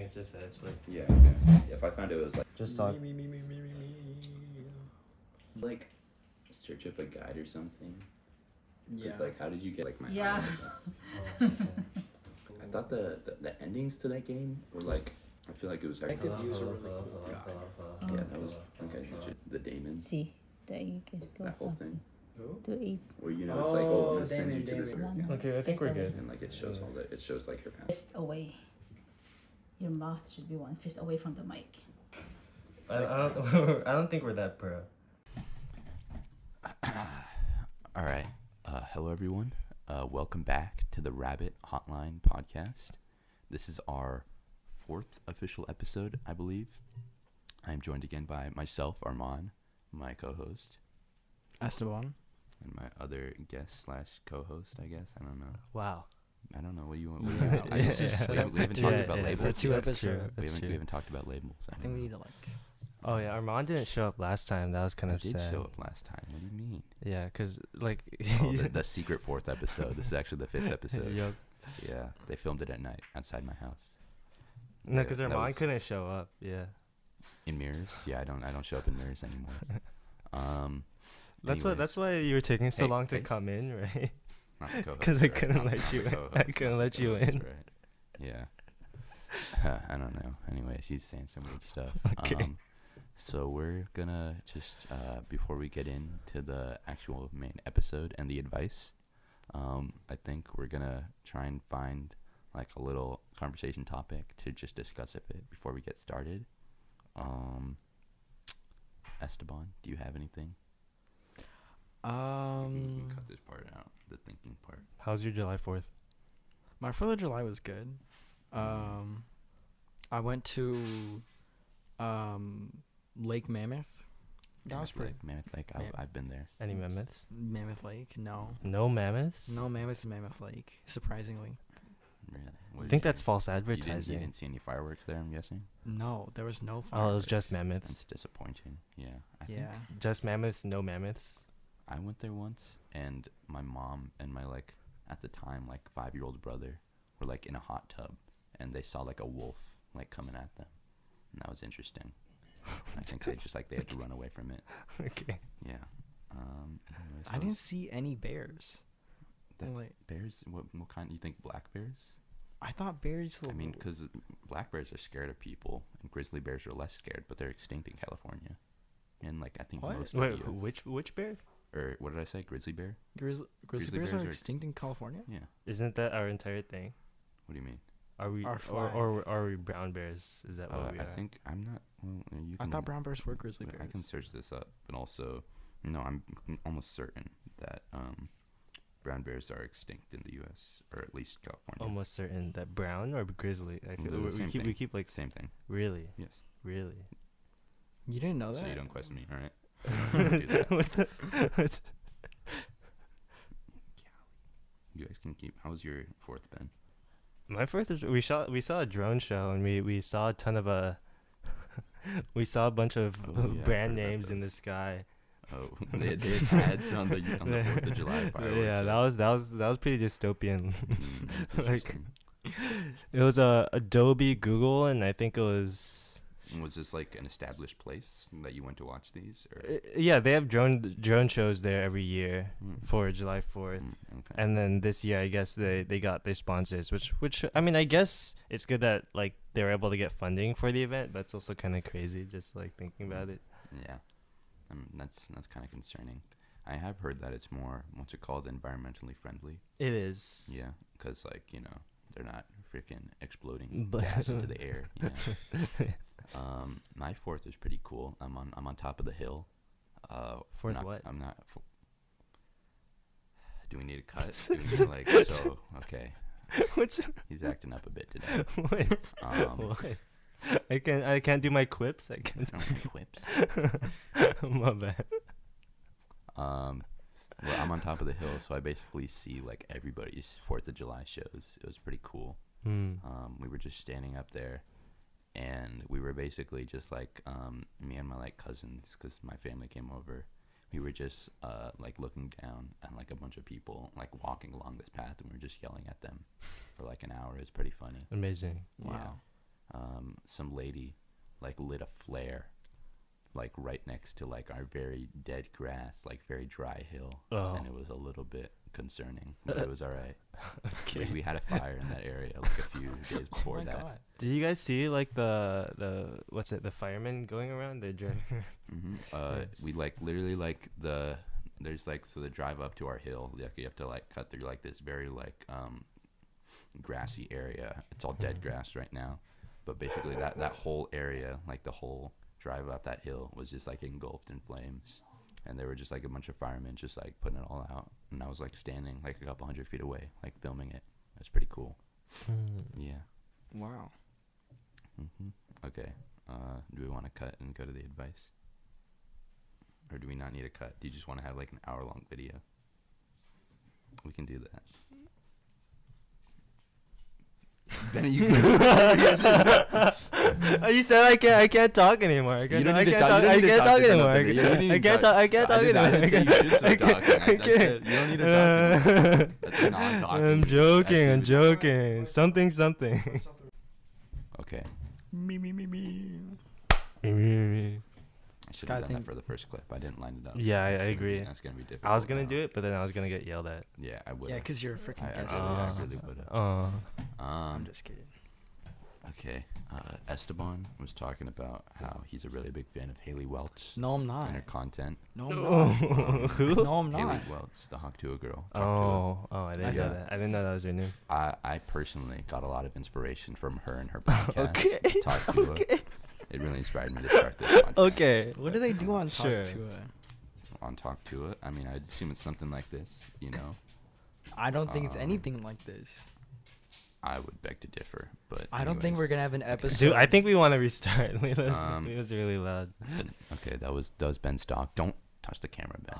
It's just that it's like Yeah. Okay. If I found it was like just talk. Like search up a guide or something. Yeah. Cause like, how did you get like my? Yeah. I thought the endings to that game were like. I feel like it was Active actually. views are really cool. Yeah, that was okay. The Damon. Sí, de ahí que That whole thing. to eat. Where it's like, oh, I'm gonna send you Damon, to this. Damon. Yeah. Okay, I think we're good. And like it shows all that. It shows like her past. Fist away. Your mouth should be one fist away from the mic. I don't I don't think we're that pro. All right. Hello, everyone. Welcome back to the Rabbit Hotline podcast. This is our 4th official episode, I believe. I am joined again by myself, Armand, my co-host, Esteban. and my other guest / co-host, I guess. I don't know. Wow. I don't know. What do you want? I guess it's We haven't talked about For labels. 2 That's episodes. true. We haven't talked about labels. I think we need to like. Oh yeah, Armand didn't show up last time. That was kind I of did sad. show up last time. What do you mean? Yeah, cause like. Oh, the secret 4th episode. This is actually the 5th episode. Yup. Yeah, they filmed it at night outside my house. No, Yeah, cause that Armand was- couldn't show up. Yeah. In mirrors? Yeah, I don't show up in mirrors anymore. That's anyways, why you were taking so Hey, long to hey. come in, right? not the co-host, Because I right? couldn't Not- let not you the in. co-host, I couldn't not let the you co-host, in. Right. Yeah. I don't know. Anyways, he's saying some weird stuff. Okay. So we're gonna just before we get into the actual main episode and the advice, I think we're gonna try and find like a little conversation topic to just discuss a bit before we get started. Esteban, do you have anything? You can cut this part out, the thinking part. How's your July 4th? My 4th of July was good. I went to Lake Mammoth. That was pretty. Mammoth Lake. Mam- I've been there. Any mammoths? Mammoth Lake? No. No mammoths? No mammoths in Mammoth Lake, surprisingly. Really? I What think did that's false you advertising. didn't see any fireworks there, I'm guessing? No, there was no Oh, fireworks. it was just mammoths. That's disappointing. Yeah. I think Yeah. Just mammoths, no mammoths. I went there once, and my mom and my, like, at the time, like, 5-year-old brother were, like, in a hot tub, and they saw, like, a wolf, like, coming at them. And that was interesting. I think they just, like, they had to run away from it. Okay. Yeah. Anyways, I didn't see any bears. That Like, bears? What kind? You think black bears? I thought bears. I mean, because black bears are scared of people, and grizzly bears are less scared, but they're extinct in California. And, like, I think What? most Wait, of you... which bear? Or what did I say? Grizzly bear? Grizzly bears are extinct in California? Yeah. Isn't that our entire thing? What do you mean? Are we Our flag. or are we brown bears? Is that what we I are? think I'm not. Well, you I can, thought brown bears were grizzly bears. I can search this up, but also, no, I'm almost certain that brown bears are extinct in the U.S. or at least California. Almost certain that brown or grizzly. I feel They're the we same keep thing. like Same thing. really, Yes. really. You didn't know that? So you don't question me, all right? What the- what's- You guys can keep. How was your 4th, Ben? My 4th is we saw a drone show and we saw a ton of we saw a bunch of Oh, yeah, I've brand heard about names in the those. sky. Oh, they had ads on the 4th of July fireworks. Yeah, that was pretty dystopian. That's Like, interesting. it was Adobe, Google, and I think it was And was this like an established place that you went to watch these? Or? yeah, they have drone shows there every year Mm. for July 4th. Okay. And then this year, I guess they got their sponsors, which I mean, I guess it's good that like they were able to get funding for the event, but it's also kind of crazy just like thinking about it. Yeah, that's kind of concerning. I have heard that it's more what's it called, environmentally friendly. It is. Yeah, because like they're not freaking exploding But- gas into the air. You know? My 4th was pretty cool. I'm on top of the hill. 4th what? I'm not. Do we need a cut? Do we need like so? Okay, What's he's acting up a bit today. what? Um, What? I can't do my quips. I can't. Quips. My bad. Well, I'm on top of the hill, so I basically see like everybody's 4th of July shows. It was pretty cool. We were just standing up there, and we were basically just like me and my like cousins, because my family came over. We were just like looking down at like a bunch of people like walking along this path, and we were just yelling at them for like an hour. It was pretty funny. Amazing. Wow. Yeah. some lady like lit a flare like right next to like our very dead grass, like very dry hill, and it was a little bit concerning, but it was all right. Okay. We had a fire in that area like a few days before that. God. Did you guys see like the what's it, the firemen going around? They're driving. We like literally like there's like, so the drive up to our hill, like you have to like cut through like this very like grassy area. It's all dead grass right now, but basically that whole area, like the whole drive up that hill, was just like engulfed in flames, and there were just like a bunch of firemen just like putting it all out, and I was like standing like a couple 100 feet away like filming it. It's pretty cool. Yeah. Wow. Okay. Do we want to cut and go to the advice, or do we not need a cut? Do you just want to have like an hour-long video? We can do that. Benny, you good? You said I can't talk anymore. I can't talk anymore. I can't talk anymore. I didn't say you should stop talking. I said you don't need to talk anymore. That's a non-talking. I'm joking. Something. Okay. Me. I should have done that for the first clip. I didn't line it up. Yeah, I agree. That's gonna be difficult. I was gonna do it, but then I was gonna get yelled at. Yeah, I would. Yeah, because you're a freaking guest. I really would have. I'm just kidding. Okay. Esteban was talking about how he's a really big fan of Haley Welch No, I'm not. and her content. No, I'm not. Who? No, I'm not. Haley Welch, the Hawk Tuah girl. I didn't know Yeah. that. I didn't know that was your name. I personally got a lot of inspiration from her and her podcast. Okay. Talk Tuah. It really inspired me to start this podcast. Okay. What do they do on Sure. Talk Tuah? On Talk Tuah, I mean, I'd assume it's something like this, you know? I don't think it's anything like this. I would beg to differ, but I don't think we're gonna have an episode. Dude, I think we want to restart. Leo's really loud. Okay, that was Ben's dog. Don't touch the camera, Ben.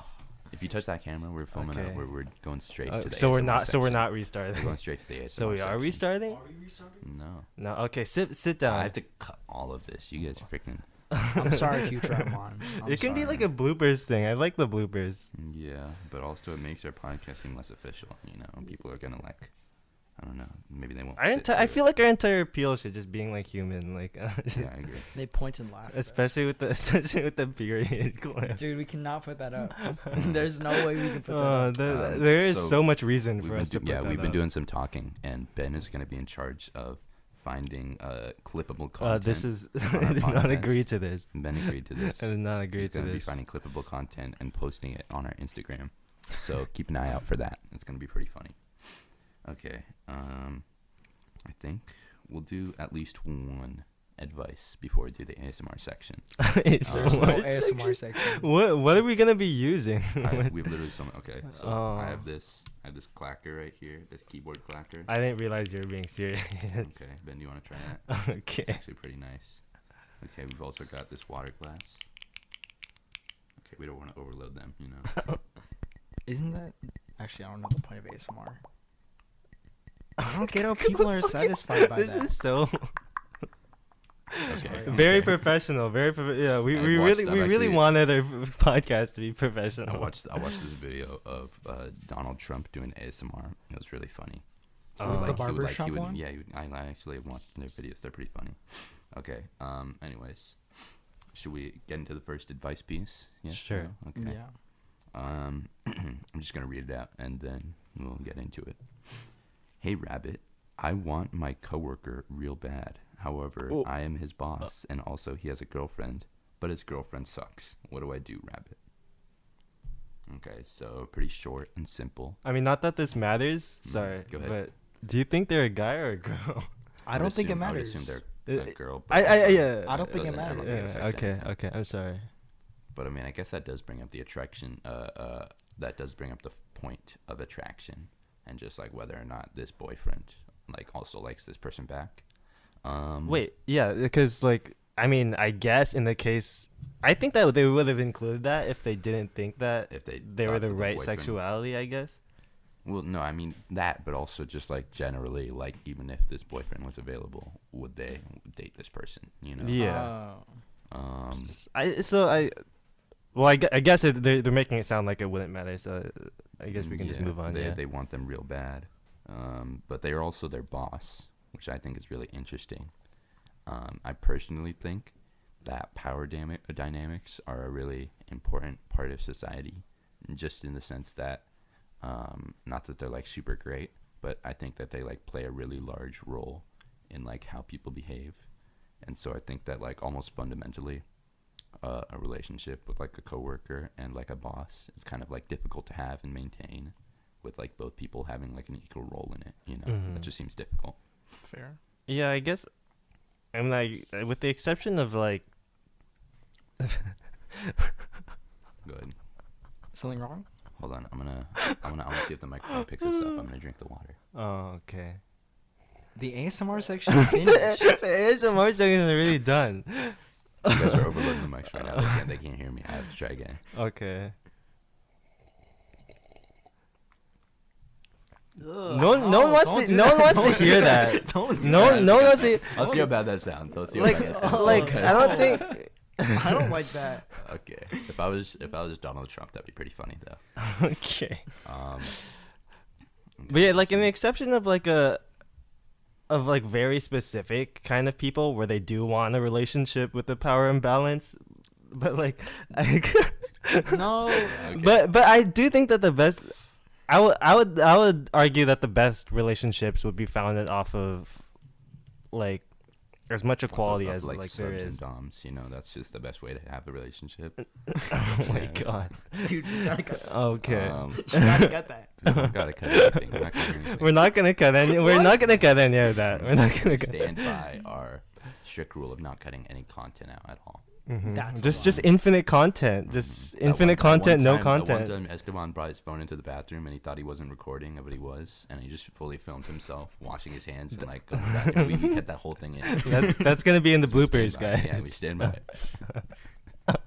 If you touch that camera, we're filming Okay. it. We're going straight to the So we're ASMR not. So we're section. not We're restarting. going straight to the ASMR So we are section. restarting? No. No. Okay. Sit down. I have to cut all of this. You guys freaking. I'm sorry, future Amon. It can be like a bloopers thing. I like the bloopers. Yeah, but also it makes our podcast seem less official. You know, people are gonna like. I don't know. Maybe they won't. I feel like our entire appeal should just being like human, like. Yeah, I agree. They point and laugh. especially with the period clip. Dude, we cannot put that up. There's no way we can put that up. There is so so much reason for us to put that we've been up. doing some talking, and Ben is going to be in charge of finding clippable content. This is. on our I did not podcast. agree to this. Ben agreed to this. I did not agree He's to going to be this. finding clippable content and posting it on our Instagram. So keep an eye out for that. It's going to be pretty funny. Okay. I think we'll do at least one advice before we do the ASMR section. There's no ASMR ASMR section. What are we gonna be using? We've literally okay. So I have this clacker right here, this keyboard clacker. I didn't realize you were being serious. Okay, Ben, do you want to try that? Okay. It's actually pretty nice. Okay, we've also got this water glass. Okay, we don't want to overload them, you know. Isn't that... Actually, I don't know the point of ASMR. I don't get how people are satisfied by This that. is so Okay. very professional. Yeah. We really wanted our podcast to be I professional. watched this video of Donald Trump doing ASMR. It was really funny. Was the barbershop one? Yeah, I actually watched their videos. They're pretty funny. Okay. Anyways, should we get into the first advice piece? Yeah. Sure. No? Okay. Yeah. I'm just gonna read it out and then we'll get into it. Hey Rabbit, I want my coworker real bad. However, I am his boss and also he has a girlfriend, but his girlfriend sucks. What do I do, Rabbit? Okay, so pretty short and simple. I mean, not that this matters. Sorry. Go ahead. But do you think they're a guy or a girl? I don't think it I would matters. assume they're a girl. but I don't think it doesn't- matters. don't think it affects Okay. anything. Okay. I'm sorry. But I mean, I guess that does bring up the attraction. That does bring up the point of attraction, and just like whether or not this boyfriend like also likes this person back. Wait. Yeah. Because like, I mean, I guess in the case, I think that they would have included that if they didn't think that if they were thought the that right boyfriend- sexuality. I guess. Well, no, I mean that, but also just like generally, like even if this boyfriend was available, would they date this person? You know? Yeah. Oh. Well, I guess they're making it sound like it wouldn't matter. So I guess we can just move on. They want them real bad, but they are also their boss, which I think is really interesting. I personally think that dynamics are a really important part of society, just in the sense that, not that they're like super great, but I think that they like play a really large role in like how people behave. And so I think that like almost fundamentally, a relationship with like a coworker and like a boss is kind of like difficult to have and maintain, with like both people having like an equal role in it. You know, that just seems difficult. Fair. Yeah, I guess. I'm like, with the exception of like. Good. Something wrong? Hold on, I'm gonna see if the microphone picks this up. I'm gonna drink the water. Oh, okay. The ASMR section finished. The ASMR section is really done. You guys are overloading the mics right now. They can't hear me. I have to try again. Okay. Ugh, No one wants to hear that. Don't do No that. one wants to. I'll see how bad that sounds. I'll see how Like, bad that sounds. like I don't think. I don't like that. Okay. If I was Donald Trump, that'd be pretty funny though. Okay. Um. But yeah, like in the exception of like very specific kind of people where they do want a relationship with the power imbalance, but like, No. Okay. but I do think that the best, I would argue that the best relationships would be founded off of like as much equality Of, as like there subs is. and doms, you know, that's just the best way to have a relationship. Oh my Yeah. god. Dude, you gotta cut that. Okay. You gotta cut that. We don't gotta cut anything. We're not cutting anything. We're not gonna cut any. We're not gonna cut any of that. We're not gonna cut. stand by our strict rule of not cutting any content out at all. That's a just lie. infinite content. Just infinite content, no content. One time Esteban brought his phone into the bathroom and he thought he wasn't recording, but he was, and he just fully filmed himself washing his hands and like going to the bathroom. We cut that whole thing in. That's gonna be in the So we stand bloopers, by it. guys. Yeah, we stand by it.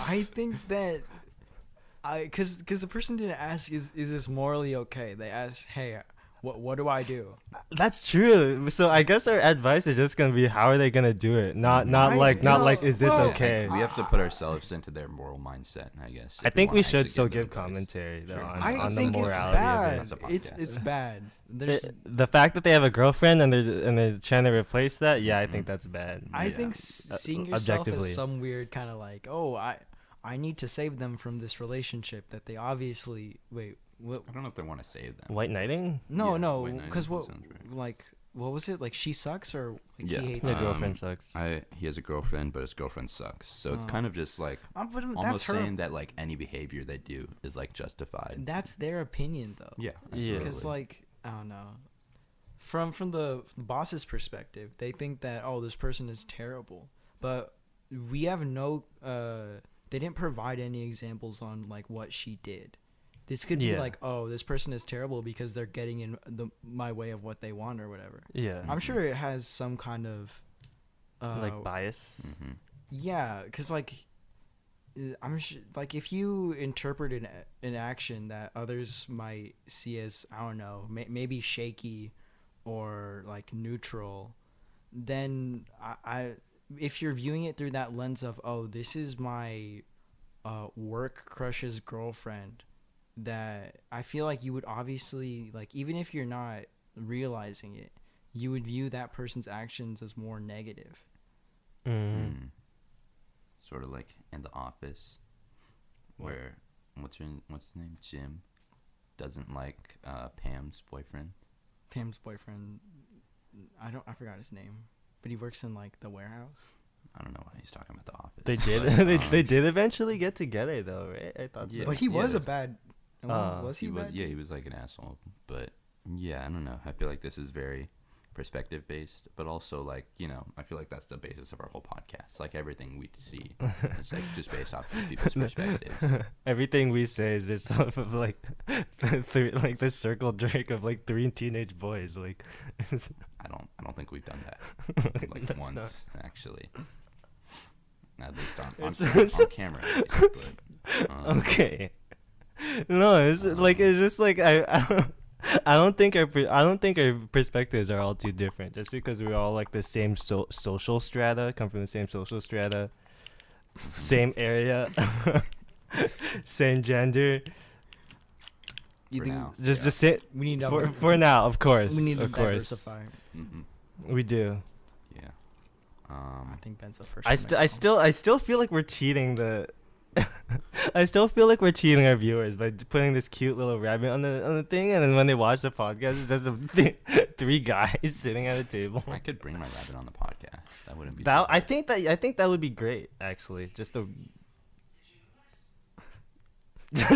I think that because the person didn't ask is this morally okay? They asked, hey, what do I do? That's true. So I guess our advice is just gonna be how are they gonna do it? Not like is this well, okay? We have to put ourselves into their moral mindset, I guess. I if think we wanna should actually still them give advice. commentary though Sure. on the think it's morality bad. of That's a it. podcast. It's bad. There's The fact that they have a girlfriend and they're trying to replace that, yeah, I think that's bad. I Yeah. think seeing yourself Objectively. as some weird kind of like, oh, I need to save them from this relationship that they obviously what. I don't know if they want to save them. White knighting? No, Yeah, no, white knighting because what sounds right. like what was it like? She sucks or like Yeah. he hates Your her. girlfriend sucks. He has a girlfriend, but his girlfriend sucks. So it's Oh. kind of just like But that's almost her. saying that like any behavior they do is like justified. That's their opinion though. Yeah. Yeah. Because like I don't know, from the boss's perspective, they think that this person is terrible, but we have no. They didn't provide any examples on like what she did. This could be Yeah. like, this person is terrible because they're getting in my way of what they want or whatever. Yeah. I'm sure it has some kind of Like bias. Mm-hmm. yeah, because like like if you interpret an action that others might see as I don't know maybe shaky or like neutral, then I if you're viewing it through that lens of this is my work crush's girlfriend, that I feel like you would obviously like even if you're not realizing it, you would view that person's actions as more negative. Mm. Sort of like in The Office, where what's his name? Jim doesn't like Pam's boyfriend. Pam's boyfriend, I forgot his name, but he works in like the warehouse. I don't know why he's talking about The Office. They did. but, they did eventually get together though, right? I thought so. Yeah. But he was a that's- bad. Was he bad? He was like an asshole. But yeah, I don't know. I feel like this is very perspective based, but also like I feel like that's the basis of our whole podcast. Like everything we see, it's like just based off of people's perspectives. Everything we say is based off of like like the circle jerk of like 3 teenage boys. Like, I don't think we've done that like That's once not- actually. At least It's- on camera. At least, but, okay. No, it's just like I don't think our perspectives are all too different. Just because we're all like the same social strata, come from the same social strata, same area, same gender. You For think now. Just sit we need to for now, of course. we need to of course, diversify. Mhm. we do. Yeah. I think Ben's the first. I still feel like we're cheating the. I still feel like we're cheating our viewers by putting this cute little rabbit on the thing, and then when they watch the podcast, it's just three guys sitting at a table. I could bring my rabbit on the podcast. That wouldn't be That too bad. I think that would be great, actually. Just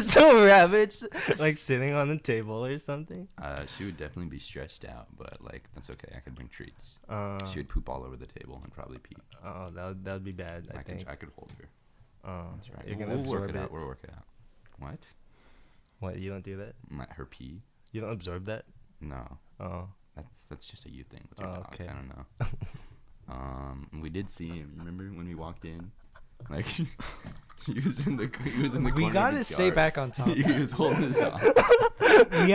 some rabbits like sitting on the table or something. She would definitely be stressed out, but like that's okay. I could bring treats. Uh, She would poop all over the table and probably pee. Oh, that would be bad. I think. I could hold her. Oh, That's right. you're gonna We'll absorb work it it. out. We'll work it out. What? What? You don't do that? Her pee? You don't absorb that? No. Oh. That's just a you thing with your Oh, dog. okay. I don't know. We did see him. You remember when we walked in? Like he was in the corner. We of gotta the stay yard. back on topic. He was holding his dog. We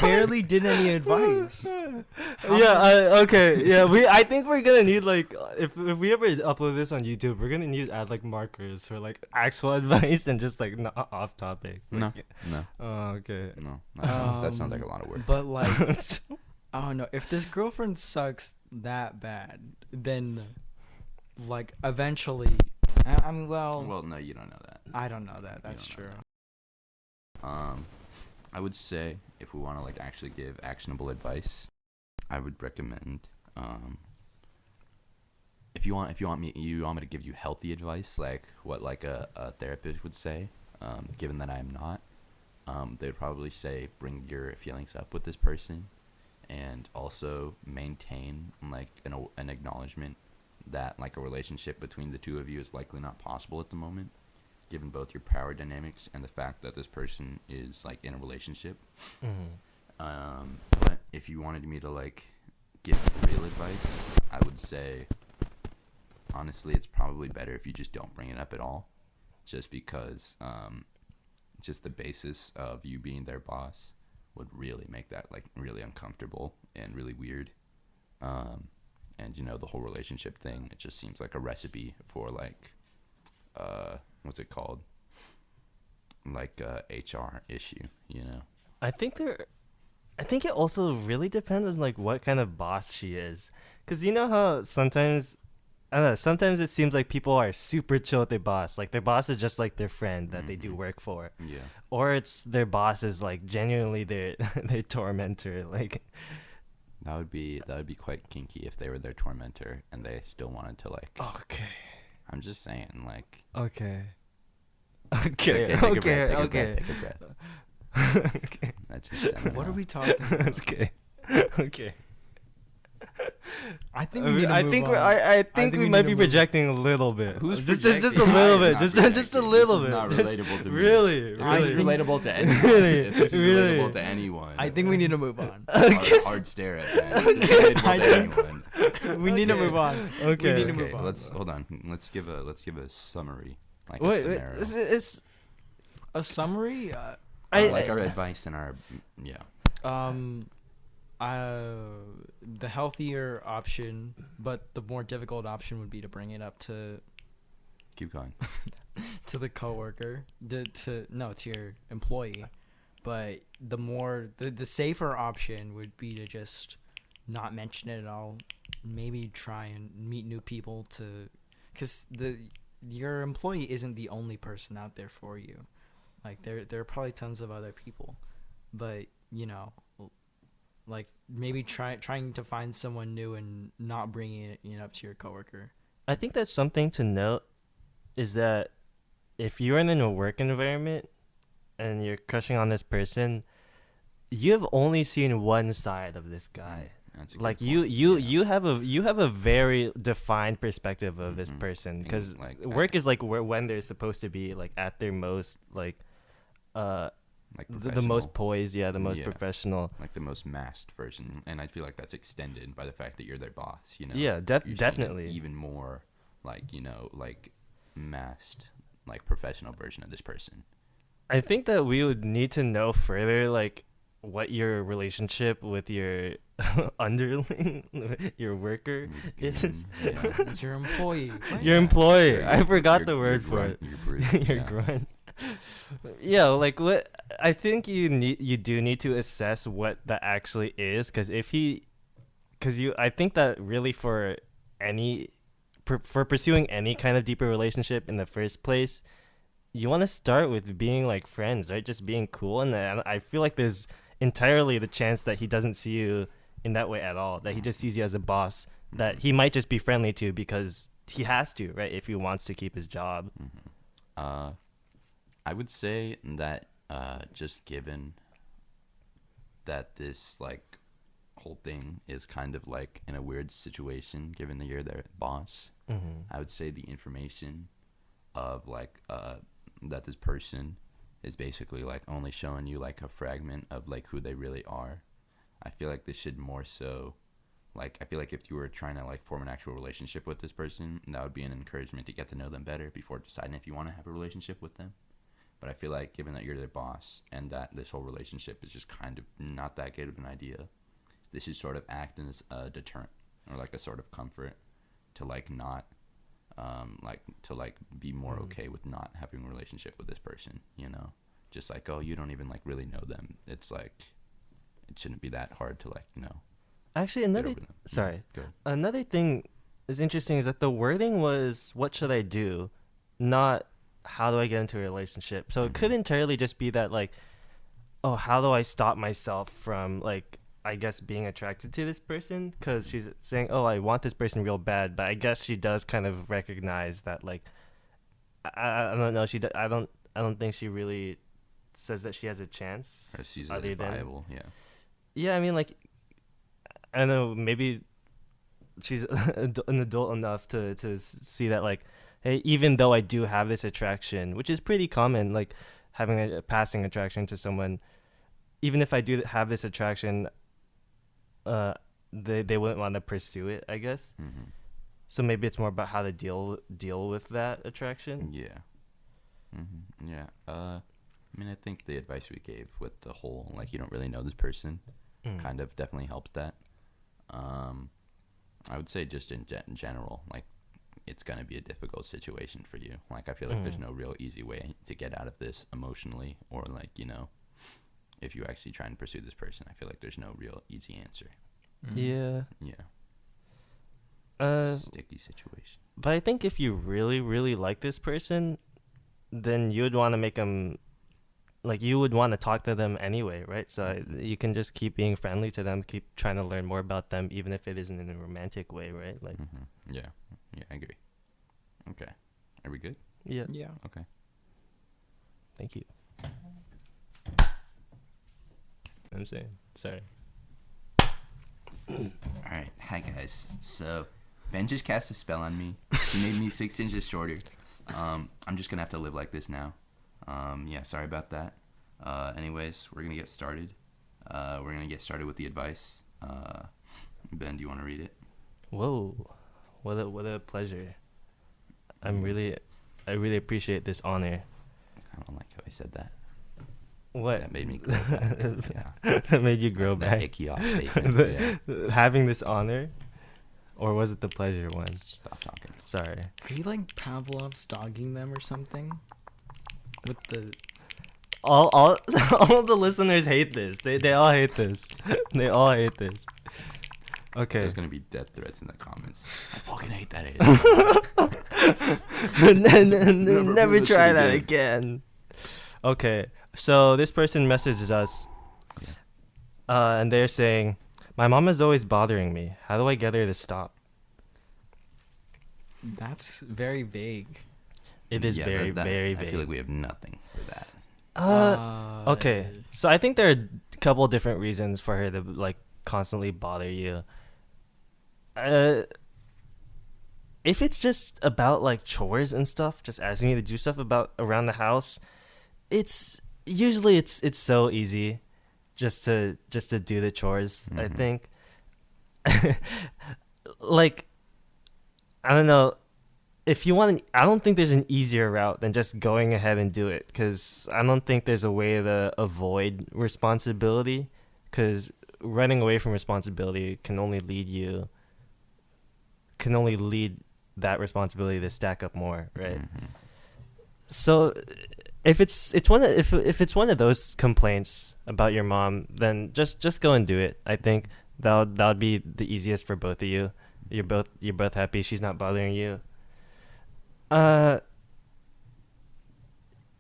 barely did any advice. Okay. Yeah, I think we're gonna need like if we ever upload this on YouTube, we're gonna need to add like markers for like actual advice and just like not off topic. No. Like, No. Oh, okay. No. That sounds like a lot of work. But like, I don't know. If this girlfriend sucks that bad, then like eventually, I mean, Well, no, you don't know that. I don't know that. That's don't know true. I would say if we want to like actually give actionable advice, I would recommend if you want me to give you healthy advice, like what like a therapist would say, given that I'm not, they would probably say bring your feelings up with this person, and also maintain like an acknowledgement that like a relationship between the two of you is likely not possible at the moment, given both your power dynamics and the fact that this person is like in a relationship. But if you wanted me to like give real advice, I would say honestly it's probably better if you just don't bring it up at all, just because just the basis of you being their boss would really make that like really uncomfortable and really weird. And you know, the whole relationship thing, it just seems like a recipe for like what's it called, like a HR issue, you know. I think it also really depends on like what kind of boss she is, because you know how sometimes it seems like people are super chill with their boss, like their boss is just like their friend that they do work for, Yeah. or it's their boss is like genuinely their their tormentor. Like That would be quite kinky if they were their tormentor and they still wanted to like. okay, I'm just saying, like. okay. Take a breath. Okay. That just What are we talking about? Okay. Okay. I think we need to move on. I think we we might need be to move- projecting a little bit. Who's just a projecting? little I'm bit. not Just a projecting. little This bit. is not Just- relatable to me. really, This really. is relatable to anyone. Really, If this is really. relatable to anyone. I think we need to move on. Hard stare at that. This is relatable to anyone. We need to Okay. move on. Okay. We need to Okay, move on. let's hold on. Let's give a summary, like a Wait, scenario. it's A summary. Like our advice and our The healthier option, but the more difficult option would be to bring it up to keep going. the coworker, to your employee. But the safer option would be to just not mention it at all. Maybe try and meet new people because your employee isn't the only person out there for you. Like there are probably tons of other people, but you know, like maybe trying to find someone new and not bringing it up to your coworker. I think that's something to note, is that if you're in a work environment and you're crushing on this person, you have only seen one side of this guy. That's a good Like point. you have a very defined perspective of this Mhm. person, because Like, work is like when they're supposed to be like at their most like like the most professional, poised, the most Yeah. professional. like the most masked version, and I feel like that's extended by the fact that you're their boss. You know. Yeah, You're seeing an definitely. even more like like masked, like professional version of this person. I think that we would need to know further, like what your relationship with your underling, your worker is. Yeah. Your employee. What? Your employee. Your- I forgot your- the your word for grunt, it. Your brute. Your yeah. grunt. Yeah, like what I think you do need to assess what that actually is, because I think that really for any for pursuing any kind of deeper relationship in the first place, you want to start with being like friends, right? Just being cool. And I feel like there's entirely the chance that he doesn't see you in that way at all, that he just sees you as a boss that he might just be friendly to because he has to, right? If he wants to keep his job. I would say that just given that this like whole thing is kind of like in a weird situation, given that you're their boss, I would say the information of like that this person is basically like only showing you like a fragment of like who they really are. I feel like this should more so like, I feel like if you were trying to like form an actual relationship with this person, that would be an encouragement to get to know them better before deciding if you want to have a relationship with them. But I feel like given that you're their boss and that this whole relationship is just kind of not that good of an idea, this should sort of act as a deterrent or like a sort of comfort to like not like to like be more okay with not having a relationship with this person, you know? Just like, oh, you don't even like really know them. It's like, it shouldn't be that hard to like, you know. Actually, another thing is interesting is that the wording was, what should I do? Not, how do I get into a relationship? So it could entirely just be that like, oh, how do I stop myself from like, I guess, being attracted to this person? Because she's saying, oh, I want this person real bad, but I guess she does kind of recognize that like, I don't know, I don't think she really says that she has a chance. Or sees it as viable, yeah. Yeah, I mean, like, I don't know, maybe she's an adult enough to see that like, hey, even though I do have this attraction, which is pretty common, like having a passing attraction to someone, even if I do have this attraction, they wouldn't want to pursue it, I guess. So maybe it's more about how to deal with that attraction. Yeah. Yeah. I mean, I think the advice we gave with the whole like, you don't really know this person kind of definitely helps that. I would say just in general, like, it's going to be a difficult situation for you. Like, I feel like there's no real easy way to get out of this emotionally, or like, you know, if you actually try and pursue this person, I feel like there's no real easy answer. Yeah. Sticky situation. But I think if you really, really like this person, then you would want to make them, like, you would want to talk to them anyway, right? So you can just keep being friendly to them, keep trying to learn more about them, even if it isn't in a romantic way, right? Like, Yeah, I agree. Okay. Are we good? Yeah. Okay. Thank you. I'm saying, sorry. Alright, hi guys. So, Ben just cast a spell on me. He made me 6 inches shorter. I'm just gonna have to live like this now. Yeah, sorry about that. Anyways, we're gonna get started. We're gonna get started with the advice. Ben, do you want to read it? Whoa, what a pleasure. I really appreciate this honor. I don't like how I said that. What? That made me grow back. Yeah. That made you grow that back. icky off statement. Having this honor, or was it the pleasure one? Stop talking. Sorry. Are you like Pavlov's dogging them or something? With the All of the listeners hate this. They all hate this. They all hate this. Okay. There's gonna be death threats in the comments. I fucking hate that. Never try that again. Okay. So this person messaged us, and they're saying, "My mom is always bothering me. How do I get her to stop?" That's very vague. It is very vague. I feel like we have nothing for that. Okay. So I think there are a couple different reasons for her to like constantly bother you. If it's just about like chores and stuff, just asking you to do stuff around the house, it's usually so easy just to do the chores. I think like, I don't know, if you want I don't think there's an easier route than just going ahead and do it, because I don't think there's a way to avoid responsibility, because running away from responsibility can only lead that responsibility to stack up more, right? So if it's one of those complaints about your mom, then just go and do it. I think that would be the easiest for both of you. You're both happy she's not bothering you. Uh,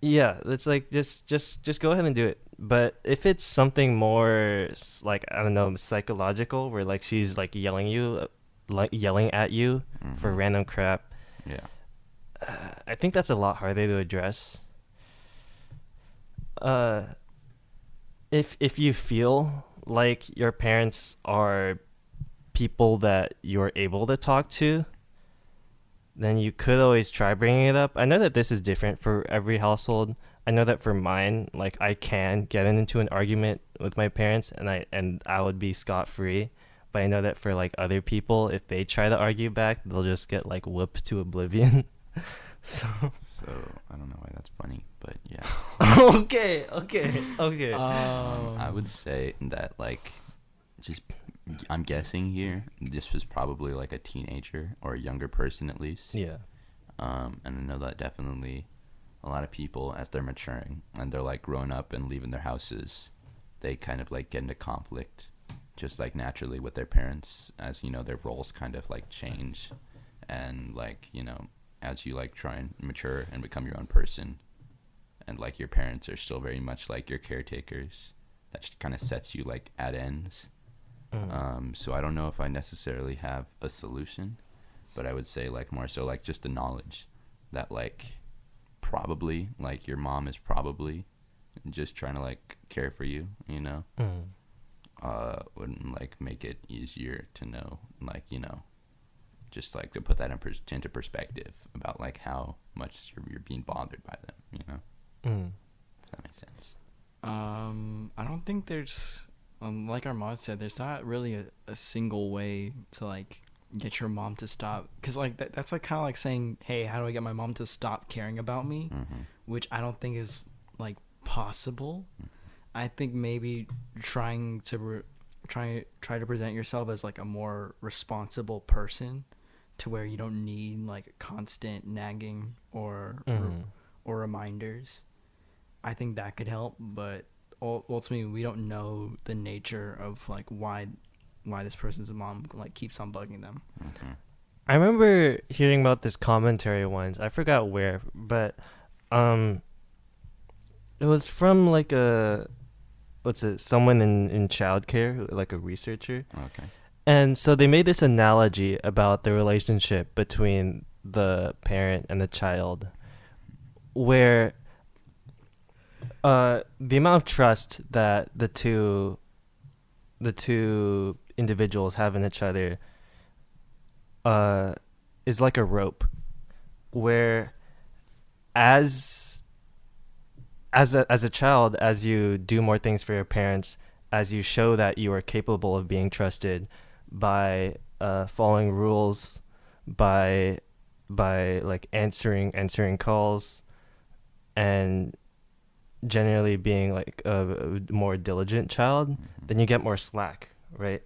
yeah, it's like just go ahead and do it. But if it's something more like, I don't know, psychological, where like she's like yelling at you for random crap, Yeah. I think that's a lot harder to address. Uh, if you feel like your parents are people that you're able to talk to, then you could always try bringing it up. I know that this is different for every household. I know that for mine, like I can get into an argument with my parents and I would be scot free. But I know that for like other people, if they try to argue back, they'll just get like whooped to oblivion. So I don't know why that's funny, but yeah. okay. I would say that like, just I'm guessing here, this was probably like a teenager or a younger person at least. Yeah. And I know that definitely a lot of people, as they're maturing and they're like growing up and leaving their houses, they kind of like get into conflict just like naturally with their parents, as you know, their roles kind of like change, and like, you know, as you like try and mature and become your own person, and like your parents are still very much like your caretakers, that kind of sets you like at ends. So I don't know if I necessarily have a solution, but I would say like more so like just the knowledge that like probably like your mom is probably just trying to like care for you, you know. Wouldn't like make it easier to know, like, you know, just like to put that into perspective about like how much you're being bothered by them, you know. If that makes sense. I don't think there's like our mom said, there's not really a single way to like get your mom to stop, because like that's like kind of like saying, hey, how do I get my mom to stop caring about me? Which I don't think is like possible. I think maybe trying to try to present yourself as like a more responsible person, to where you don't need like constant nagging or reminders. I think that could help, but ultimately we don't know the nature of like why this person's mom like keeps on bugging them. I remember hearing about this commentary once. I forgot where, but it was from like someone in childcare, like a researcher. Okay. And so they made this analogy about the relationship between the parent and the child, where the amount of trust that the two individuals have in each other is like a rope, where as a child, as you do more things for your parents, as you show that you are capable of being trusted by following rules, by like answering calls, and generally being like a more diligent child, then you get more slack, right?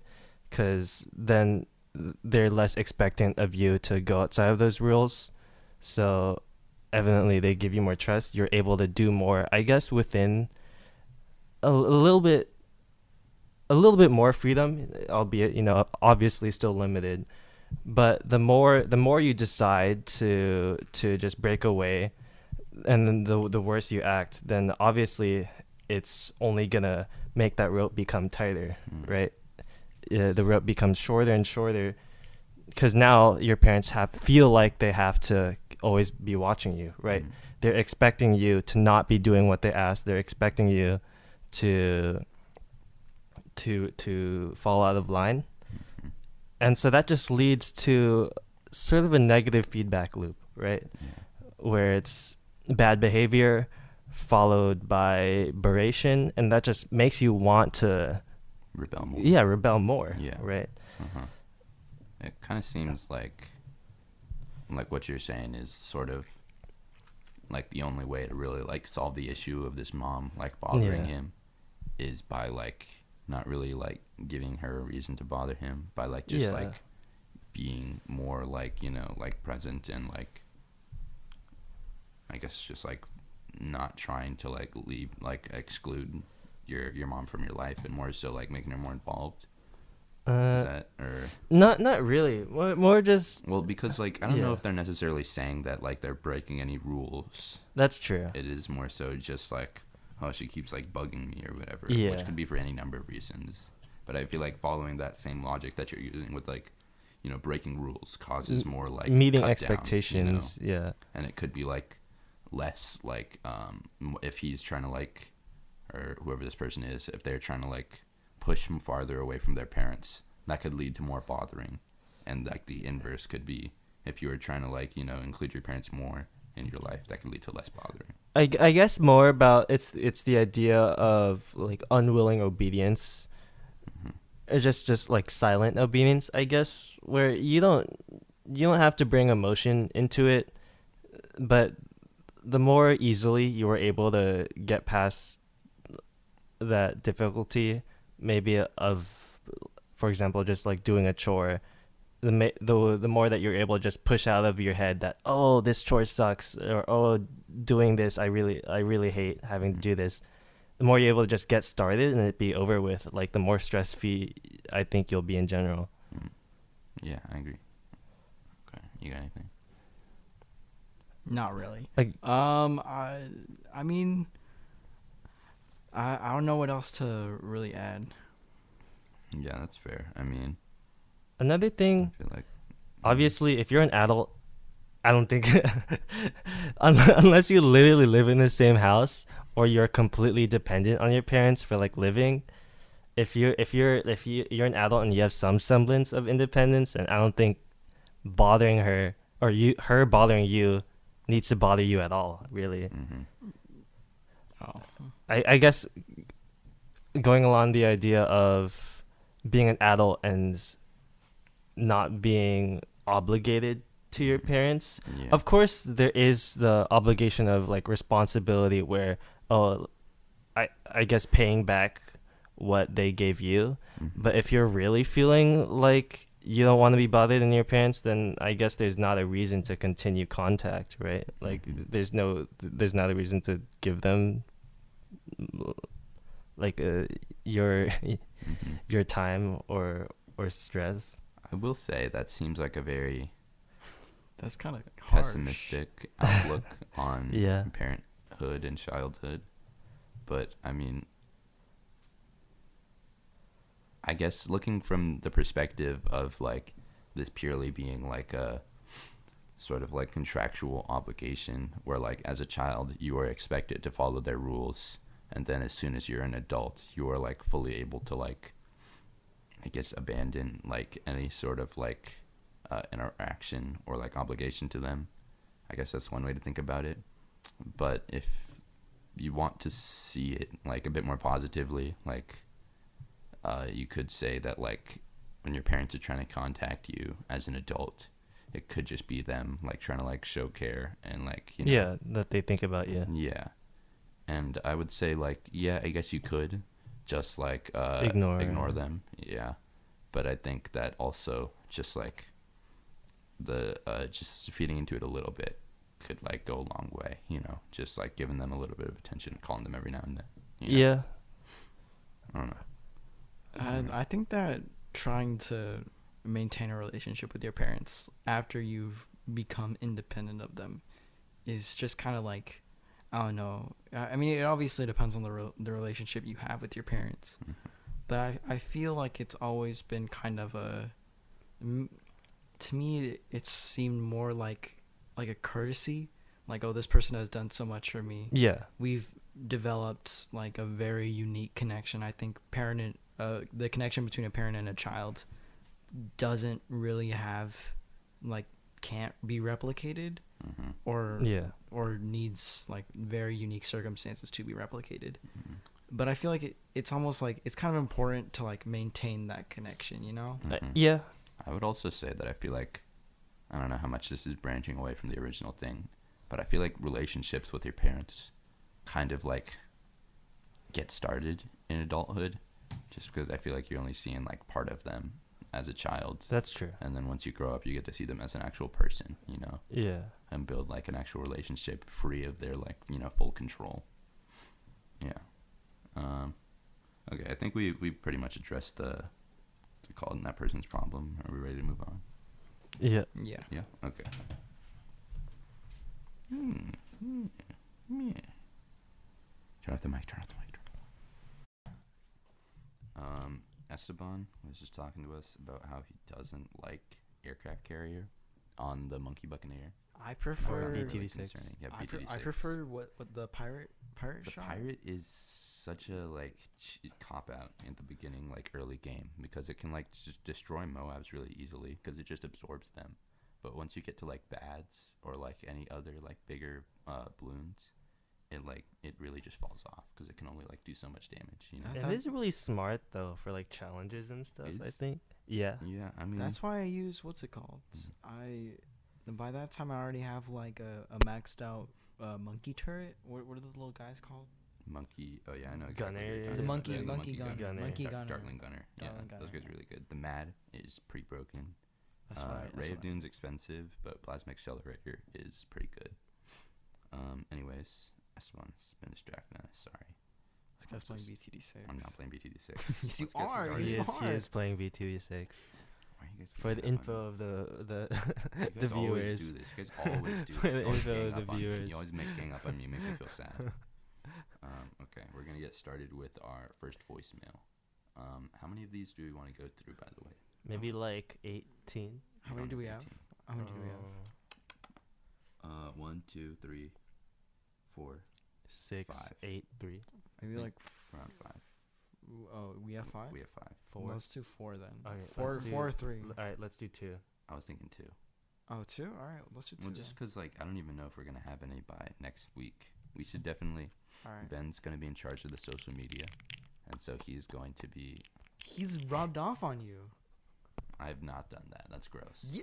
Because then they're less expectant of you to go outside of those rules. So evidently they give you more trust. You're able to do more, I guess, within a little bit more freedom, albeit, you know, obviously still limited. But the more you decide to just break away, and then the worse you act, then obviously it's only gonna make that rope become tighter, right? The rope becomes shorter and shorter, because now your parents feel like they have to always be watching you, right? They're expecting you to not be doing what they ask. They're expecting you to fall out of line. And so that just leads to sort of a negative feedback loop, right? Where it's bad behavior followed by beration, and that just makes you want to rebel more. Rebel more. Yeah. Right. It kind of seems like what you're saying is sort of like the only way to really like solve the issue of this mom like bothering him is by like not really like giving her a reason to bother him, by like just like being more like, you know, like present, and like I guess just like not trying to like exclude your mom from your life, and more so like making her more involved. Is Uh, that or not really. More just well, because like I don't know Yeah. if they're necessarily saying that like they're breaking any rules. that's true. It is more so just like, oh, she keeps like bugging me or whatever, Yeah. which could be for any number of reasons. But I feel like following that same logic that you're using with like, breaking rules causes more like Meeting cut down, expectations. Yeah. and it could be like less like if he's trying to like, or whoever this person is, if they're trying to like push him farther away from their parents, that could lead to more bothering. And like the inverse could be if you were trying to like include your parents more in your life, that could lead to less bothering. I guess more about it's the idea of like unwilling obedience, or just like silent obedience, I guess, where you don't have to bring emotion into it, but the more easily you are able to get past that difficulty, maybe of, for example, just like doing a chore, the more that you're able to just push out of your head that, oh, this chore sucks, or oh, doing this I really hate having to do this, the more you're able to just get started and it be over with, like the more stress free I think you'll be in general. Yeah, I agree. Okay, you got anything? Not really. Like, I mean, I don't know what else to really add. Yeah, that's fair. I mean, another I thing, feel like obviously, if you're an adult, I don't think unless you literally live in the same house or you're completely dependent on your parents for like living, if you're an adult and you have some semblance of independence, and I don't think bothering her or her bothering you needs to bother you at all, really. Oh. I guess going along the idea of being an adult and not being obligated to your parents. yeah. Of course, there is the obligation of like responsibility where, oh, I guess paying back what they gave you. But if you're really feeling like you don't want to be bothered in your parents, then I guess there's not a reason to continue contact, right? Like there's not a reason to give them like your your time or stress. I will say that seems like a very That's kind of pessimistic outlook on Yeah. parenthood and childhood. But I mean, I guess looking from the perspective of like this purely being like a sort of like contractual obligation where like as a child you are expected to follow their rules, and then as soon as you're an adult you are like fully able to like, I guess, abandon like any sort of like interaction or like obligation to them. I guess that's one way to think about it. But if you want to see it like a bit more positively, like you could say that like when your parents are trying to contact you as an adult, it could just be them like trying to like show care and like Yeah, that they think about you. yeah. And I would say like, yeah, I guess you could just like Ignore them. Yeah. But I think that also just like the just feeding into it a little bit could like go a long way, just like giving them a little bit of attention, calling them every now and then. Yeah. I don't know. And I think that trying to maintain a relationship with your parents after you've become independent of them is just kind of like, I don't know. I mean, it obviously depends on the relationship you have with your parents. But I feel like it's always been kind of to me, it seemed more like a courtesy. Like, oh, this person has done so much for me. Yeah. We've developed like a very unique connection. I think the connection between a parent and a child doesn't really have, like, can't be replicated, or needs like very unique circumstances to be replicated. But I feel like it's almost like it's kind of important to like maintain that connection, Yeah. I would also say that I feel like, I don't know how much this is branching away from the original thing, but I feel like relationships with your parents kind of like get started in adulthood, just because I feel like you're only seeing like part of them as a child. That's true. And then once you grow up, you get to see them as an actual person, Yeah. and build like an actual relationship free of their like, full control. Yeah. Okay, I think we pretty much addressed the called that person's problem. Are we ready to move on? Yeah. Yeah. Yeah. Okay. Yeah. Turn off the mic. Esteban was just talking to us about how he doesn't like aircraft carrier on the Monkey Buccaneer. I prefer BTD6. Yeah, I BTD6. prefer what the pirate The shot. pirate is such a like cop out at the beginning, like early game, because it can like just destroy Moabs really easily because it just absorbs them. But once you get to like bads or like any other like bigger balloons, it really just falls off because it can only like do so much damage. You know. And it's really smart though for like challenges and stuff. I think. Yeah. Yeah, I mean That's why I use what's it called? By that time I already have like a maxed out monkey turret. What are the little guys called? monkey. Oh yeah, I know exactly. Gunner. What you're talking The about. monkey The gunner. Monkey gunner. Darkling Gunner. Yeah, Darkling Gunner. those guys are really good. The Mad is pretty broken. That's right. Ray of Dune's expensive, but Plasma Accelerator is pretty good. Anyways, Esteban's been distracting us. Sorry. This guy's playing BTD6. I'm not playing BTD6. Yes, you Let's get are. started. He is playing VTV6. Why are you guys For the ganging up on info me? of the You the guys always viewers. do this. You guys always do For this. the You always info gang of the up on me. viewers. You always gang up on me. You make me feel sad. Okay, we're gonna get started with our first voicemail. How many of these do we want to go through, by the way? Maybe like 18. How many do we have? How many do we have? 1, 2, 3, 4, 6, 5. 8, 3. Maybe like around 5. Oh, we have 5. We have 5. 4. Let's do 4 then. Okay, 4 let's do- 4 or 3. All right, let's do 2. I was thinking 2. Oh, 2. All right, let's do 2. Well, just because like I don't even know if we're gonna have any by next week. We should definitely. All right. Ben's gonna be in charge of the social media, and so he's going to be. He's rubbed off on you. I have not done that. That's gross. Yeah.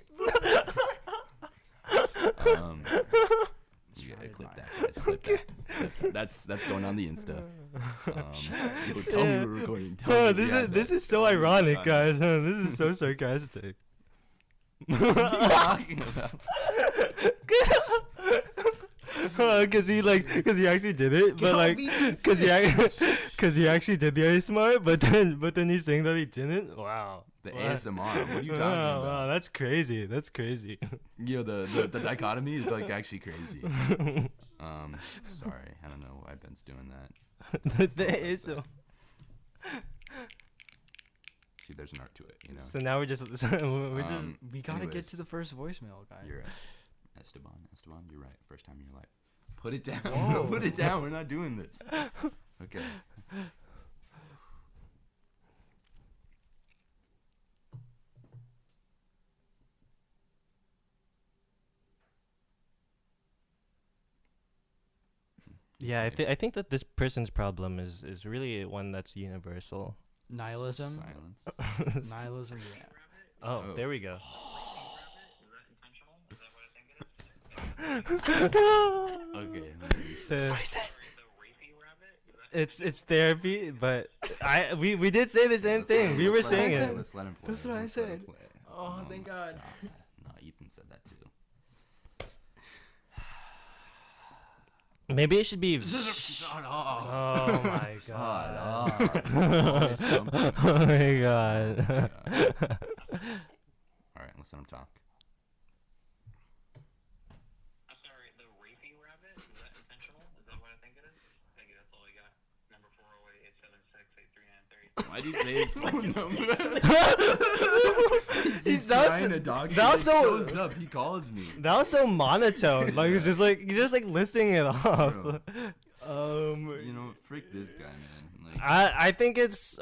You gotta clip that, guys. Clip that. That's going on the Insta. Yo, tell me we're recording. Tell me, This is so ironic, guys. This is so sarcastic. What are you talking about? Cause he actually did it, but like, cause he actually did the ASMR, but then he's saying that he didn't. Wow. The Wow. ASMR. What are you talking Wow, about? wow, that's crazy. That's crazy. You know, the dichotomy is like actually crazy. Sorry, I don't know why Ben's doing that. The ASMR. See, there's an art to it, you know. So now we're just We gotta get anyways. to the first voicemail, guys. You're right. Esteban, you're right. First time in your life. Put it down. Whoa. Put it down. We're not doing this. Okay. Yeah, I think that this person's problem is really one that's universal. Nihilism. Silence. Nihilism. Yeah. Oh, Oh. there we go. Okay. It's therapy, but we did say the same thing. We were saying it. Let's let him play. That's what I Let's let him said. play. Oh, thank my God. No, Ethan said that too. Maybe it should be. Shut up. Oh my god. Always something. Oh my god. All right, let's let him talk. I'm sorry, the rapey rabbit, is that intentional? Is that what I think it is? Thank you, that's all we got. Number 408-876-8393. Why do you say his phone number? He's trying to dog. that was so- shows up. He calls me. That was so monotone. Like it's just like he's just like listing it off. Bro. You know, freak this guy, man. Like, I think it's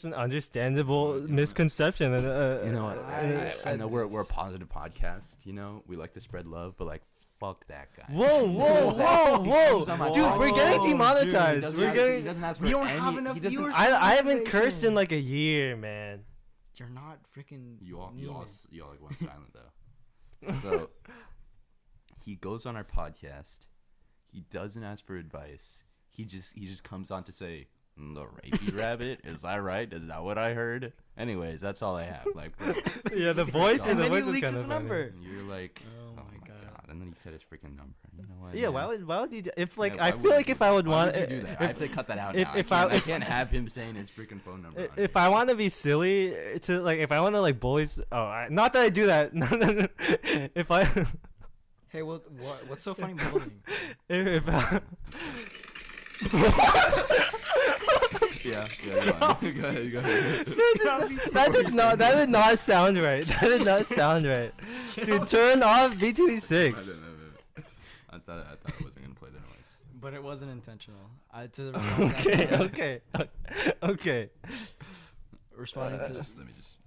an understandable misconception. And you know, I said know we're a positive podcast. You know, we like to spread love, but like, fuck that guy. Whoa, comes on my dude, we're getting podcast. demonetized. Dude, he We're doesn't getting. ask for We don't any- have enough he doesn't- viewers. I haven't cursed in like a year, man. You're not freaking. You all Neiman. like went silent though. So he goes on our podcast. He doesn't ask for advice. He just comes on to say, "The rapey rabbit, is that right? Is that what I heard?" Anyways, that's all I have. Like, bro, Yeah, the voice And and the then he voice is leaks kind his of funny. number. you're like, Oh oh my my God. god. And then he said his freaking number. You know what? Yeah, man? why would you if like Yeah, I feel like if I would why want would you do that? I have to cut that out now. if I can't have him saying his freaking phone number. On if here. I want to be silly to like if I want to like bully not that I do that. No. If I Hey, what's so funny about bullying? if I, yeah. Go ahead. that did not sound right. That did not sound right. Dude, turn off B2B6. I thought I wasn't gonna play the noise. But it wasn't intentional. Okay. Responding to Let me just.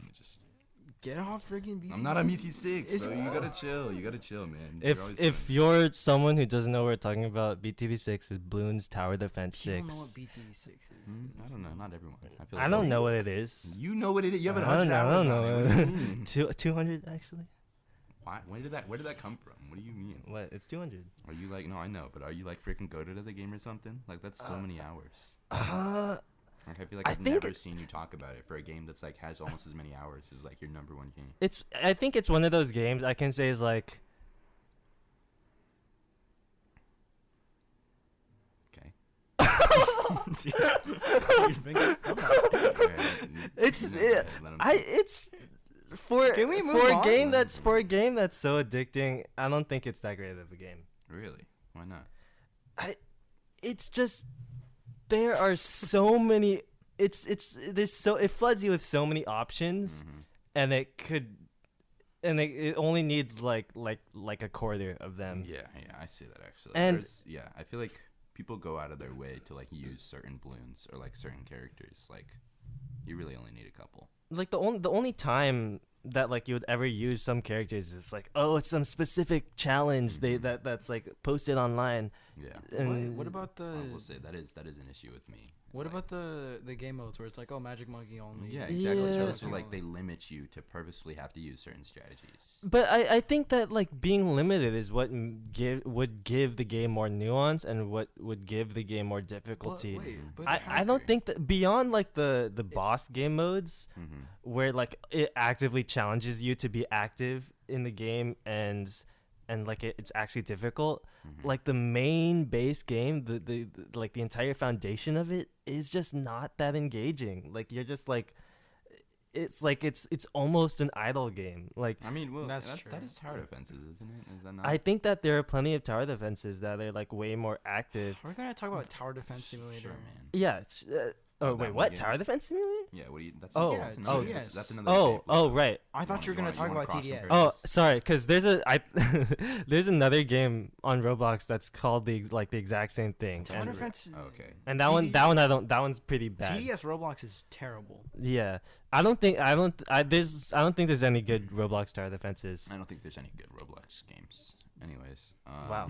get off freaking BT. I'm not on BT6, bro. You gotta chill, man. If you're someone who doesn't know what we're talking about, BTV6 is Bloons Tower Defense You don't know what 6. BT6 is. I don't know, not everyone. I don't know what it is. You know what it is. You have it I don't 100 hours. know. on it. What do you mean? 200 actually. Why? Where did that come from? What do you mean? What? It's 200. Are you like? No, I know, but are you like freaking goated at the game or something? Like that's so many hours. Like I feel like I I've think never seen you talk about it for a game that's like has almost as many hours as like your number one game. I think it's one of those games I can say is like Okay. it's for Can we move for a on? game that's so addicting. I don't think it's that great of a game. Really? Why not? It's just there are so many. It floods you with so many options, and it only needs like a quarter of them. Yeah, I see that actually. And I feel like people go out of their way to like use certain balloons or like certain characters. Like you really only need a couple. Like the only time that like you would ever use some characters is like, oh, it's some specific challenge that's like posted online. Yeah. And What about the? I will say that is an issue with me. What Like, about the game modes where it's like, oh, Magic Monkey only? Yeah, exactly. Yeah. So like they limit you to purposefully have to use certain strategies. But I think that like being limited is what would give the game more nuance and what would give the game more difficulty. I don't think that beyond like the boss game modes where like it actively challenges you to be active in the game and like it's actually difficult, like the main base game, the like the entire foundation of it is just not that engaging. Like you're just like it's almost an idle game. Like I mean, well, That's true. that is tower defenses, isn't it? Is that not? I think that there are plenty of tower defenses that are like way more active. We're gonna talk about Tower Defense Simulator. Sure, man. Yeah. Oh that wait, one what? game. Tower defense simulator? Yeah. What do you? That's Oh, that's oh, another. yes. That's another. Oh, right. I thought you were gonna talk about TDS. Oh, sorry, because there's there's another game on Roblox that's called the exact same thing. Tower And, Defense. Okay. and that one's pretty bad. TDS Roblox is terrible. Yeah. I don't think there's any good Roblox tower defenses. I don't think there's any good Roblox games. Anyways. Wow.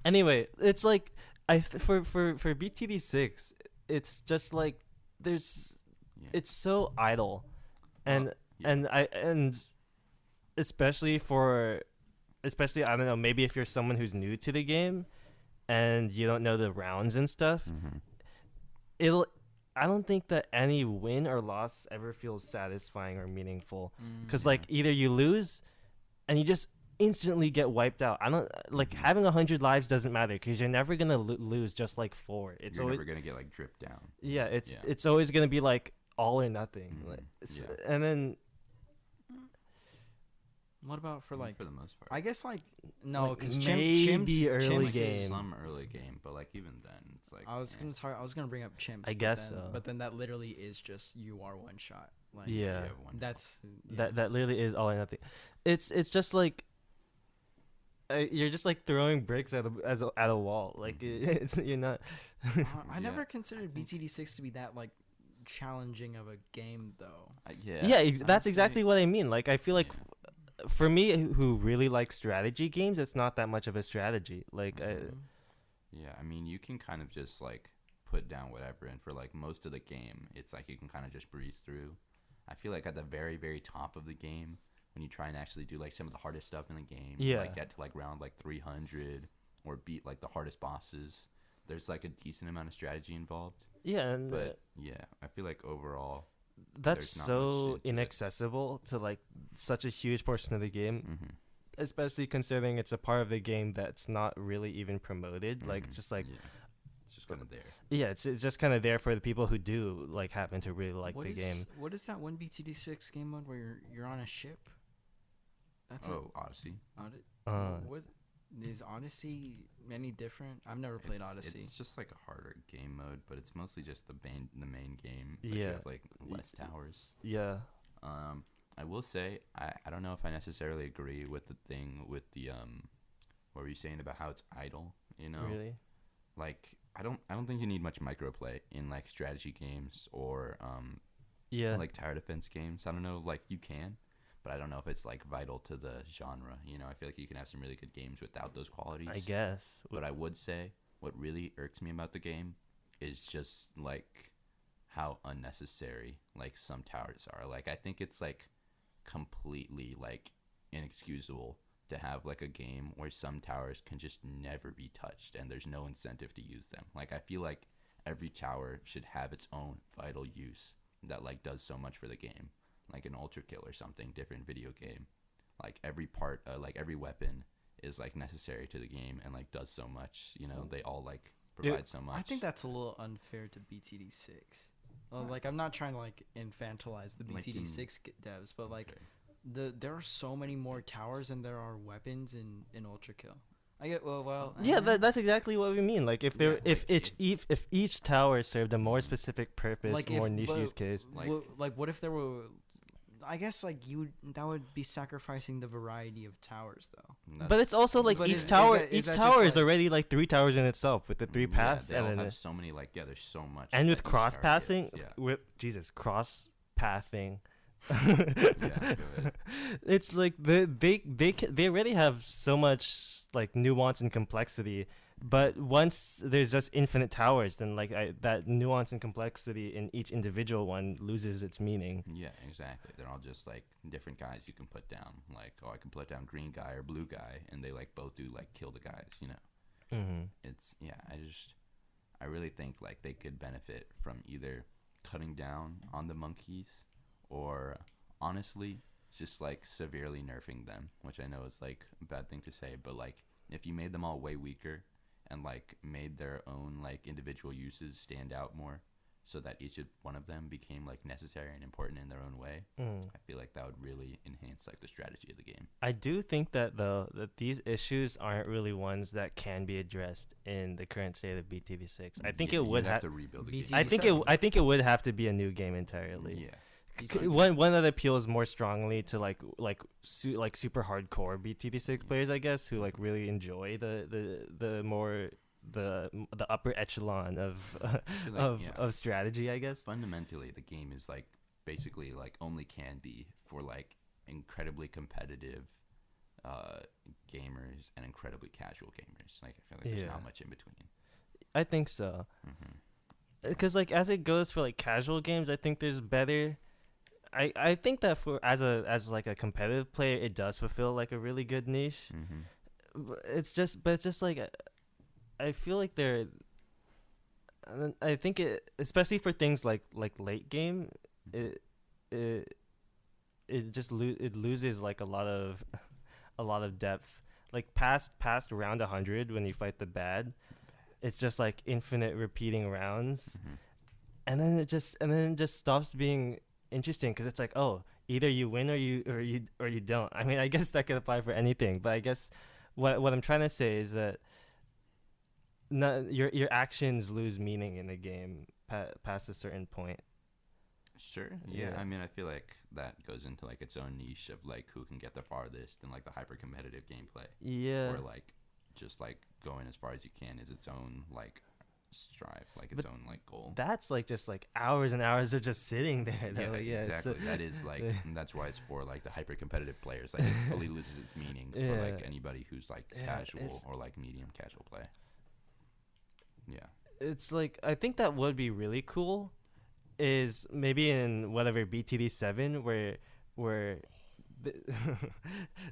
Anyway, it's like for BTD6, it's just like there's Yeah. it's so idle, and yeah. and especially I don't know, maybe if you're someone who's new to the game and you don't know the rounds and stuff, I don't think that any win or loss ever feels satisfying or meaningful, because like either you lose and you just instantly get wiped out. I don't like having 100 lives doesn't matter because you're never gonna lose just like 4. It's You're always never gonna get like dripped down. yeah, it's always gonna be like all or nothing. Like, Yeah. and then What about for like? for the most part. I guess like no, Like, because maybe early chimps game. Some early game, but like even then, it's like. I was gonna bring up chimps. I but guess then, so. But then that literally is just you are one shot. Like, yeah, you have one that's that literally is all or nothing. It's just like you're just like throwing bricks at a wall. Like it's you're not. I never considered BTD6 to be that like challenging of a game though. Yeah, that's honestly. exactly what I mean. Like I feel like for me who really like strategy games, it's not that much of a strategy. Like Yeah, I mean, you can kind of just like put down whatever, and for like most of the game, it's like you can kind of just breeze through. I feel like at the very, very top of the game, when you try and actually do like some of the hardest stuff in the game, like get to like round like 300 or beat like the hardest bosses, there's like a decent amount of strategy involved. yeah, and But yeah, I feel like overall, that's there's not much so into it. inaccessible to like such a huge portion of the game. especially considering it's a part of the game that's not really even promoted. Like it's just like yeah. It's just kind of there. yeah, it's just kind of there for the people who do like happen to really like the game. What is that one BTD6 game mode where you're on a ship? That's Odyssey. What is Odyssey any different? I've never played Odyssey. It's just like a harder game mode, but it's mostly just the main game. But you Yeah. have like less towers. Yeah. I will say I don't know if I necessarily agree with the thing with the what were you saying about how it's idle? You know, Really? like I don't think you need much microplay in like strategy games or Yeah. like tower defense games. I don't know, like you can, but I don't know if it's like vital to the genre. You know, I feel like you can have some really good games without those qualities. I guess. But I would say what really irks me about the game is just like how unnecessary like some towers are. Like I think it's like completely like inexcusable to have like a game where some towers can just never be touched and there's no incentive to use them. Like I feel like every tower should have its own vital use that like does so much for the game, like an ultra kill or something, different video game. Like every part, like every weapon is like necessary to the game and like does so much. You know, they all like provide so much. I think that's a little unfair to BTD6. Like I'm not trying to like infantilize the Like BTD6 devs, but like Okay. there are so many more towers than there are weapons in Ultra Kill. I get Yeah, that's exactly what we mean. Like if there, Yeah, if each tower served a more specific purpose, Like more if- niche but- use case. Like- what if there were? I guess like that would be sacrificing the variety of towers though. But it's also like But each is tower, that- is each that tower just is like- already like 3 towers in itself with the 3 paths, they all and then have so many like there's so much. and with that each cross tower passing, gives, Yeah. with Jesus cross pathing. Yeah, go ahead. It's like they already have so much like nuance and complexity, but once there's just infinite towers, then like that nuance and complexity in each individual one loses its meaning. Yeah, exactly. They're all just like different guys you can put down. Like, oh, I can put down green guy or blue guy, and they like both do like kill the guys. You know, Mm-hmm. it's I really think like they could benefit from either cutting down on the monkeys or honestly just like severely nerfing them, which I know is like a bad thing to say, but like if you made them all way weaker and like made their own like individual uses stand out more so that each one of them became like necessary and important in their own way, I feel like that would really enhance like the strategy of the game. I do think that though that these issues aren't really ones that can be addressed in the current state of BTV6. I think Yeah, it would you'd have have. to rebuild the game. I think it would have to be a new game entirely. Yeah. One that appeals more strongly to like super hardcore BTD6 players, I guess, who like really enjoy the more the upper echelon of feel like, of strategy, I guess. Fundamentally, the game is like basically like only can be for like incredibly competitive gamers and incredibly casual gamers. Like I feel like there's Yeah. not much in between. I think so. Mm-hmm. Because like as it goes for like casual games, I think there's better. I think that for as like a competitive player, it does fulfill like a really good niche. Mm-hmm. It's just like I feel like they're. I think it, especially for things like late game, it just it loses like a lot of depth. Like past round 100 when you fight the bad, it's just like infinite repeating rounds, Mm-hmm. and then it just stops being interesting because it's like, oh, either you win or you don't. I mean, I guess that could apply for anything, but I guess what I'm trying to say is that your actions lose meaning in the game past a certain point. Sure. Yeah. Yeah. I mean, I feel like that goes into like its own niche of like who can get the farthest and like the hyper competitive gameplay. Yeah. Or like just like going as far as you can is its own like strive, like its own like goal. That's like just like hours and hours of just sitting there. Though. Yeah, It's exactly. That is like that's why it's for like the hyper competitive players. Like it fully loses its meaning for like anybody who's like casual or like medium casual play. Yeah. It's like I think that would be really cool is maybe in whatever BTD 7 where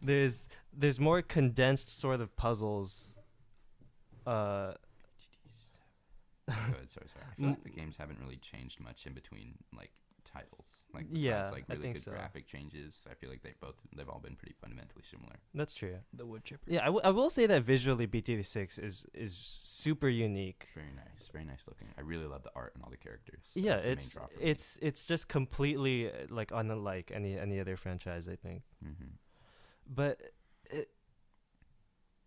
there's more condensed sort of puzzles. Good, sorry. I feel like the games haven't really changed much in between like titles. Like Yeah, besides like I really think good so. graphic changes, I feel like they've all been pretty fundamentally similar. That's true. The wood chipper. Yeah, I will say that visually BT6 is super unique. Very nice looking. I really love the art and all the characters. Yeah, That's the main it's draw for me. it's just completely like unlike any other franchise, I think. Mhm. But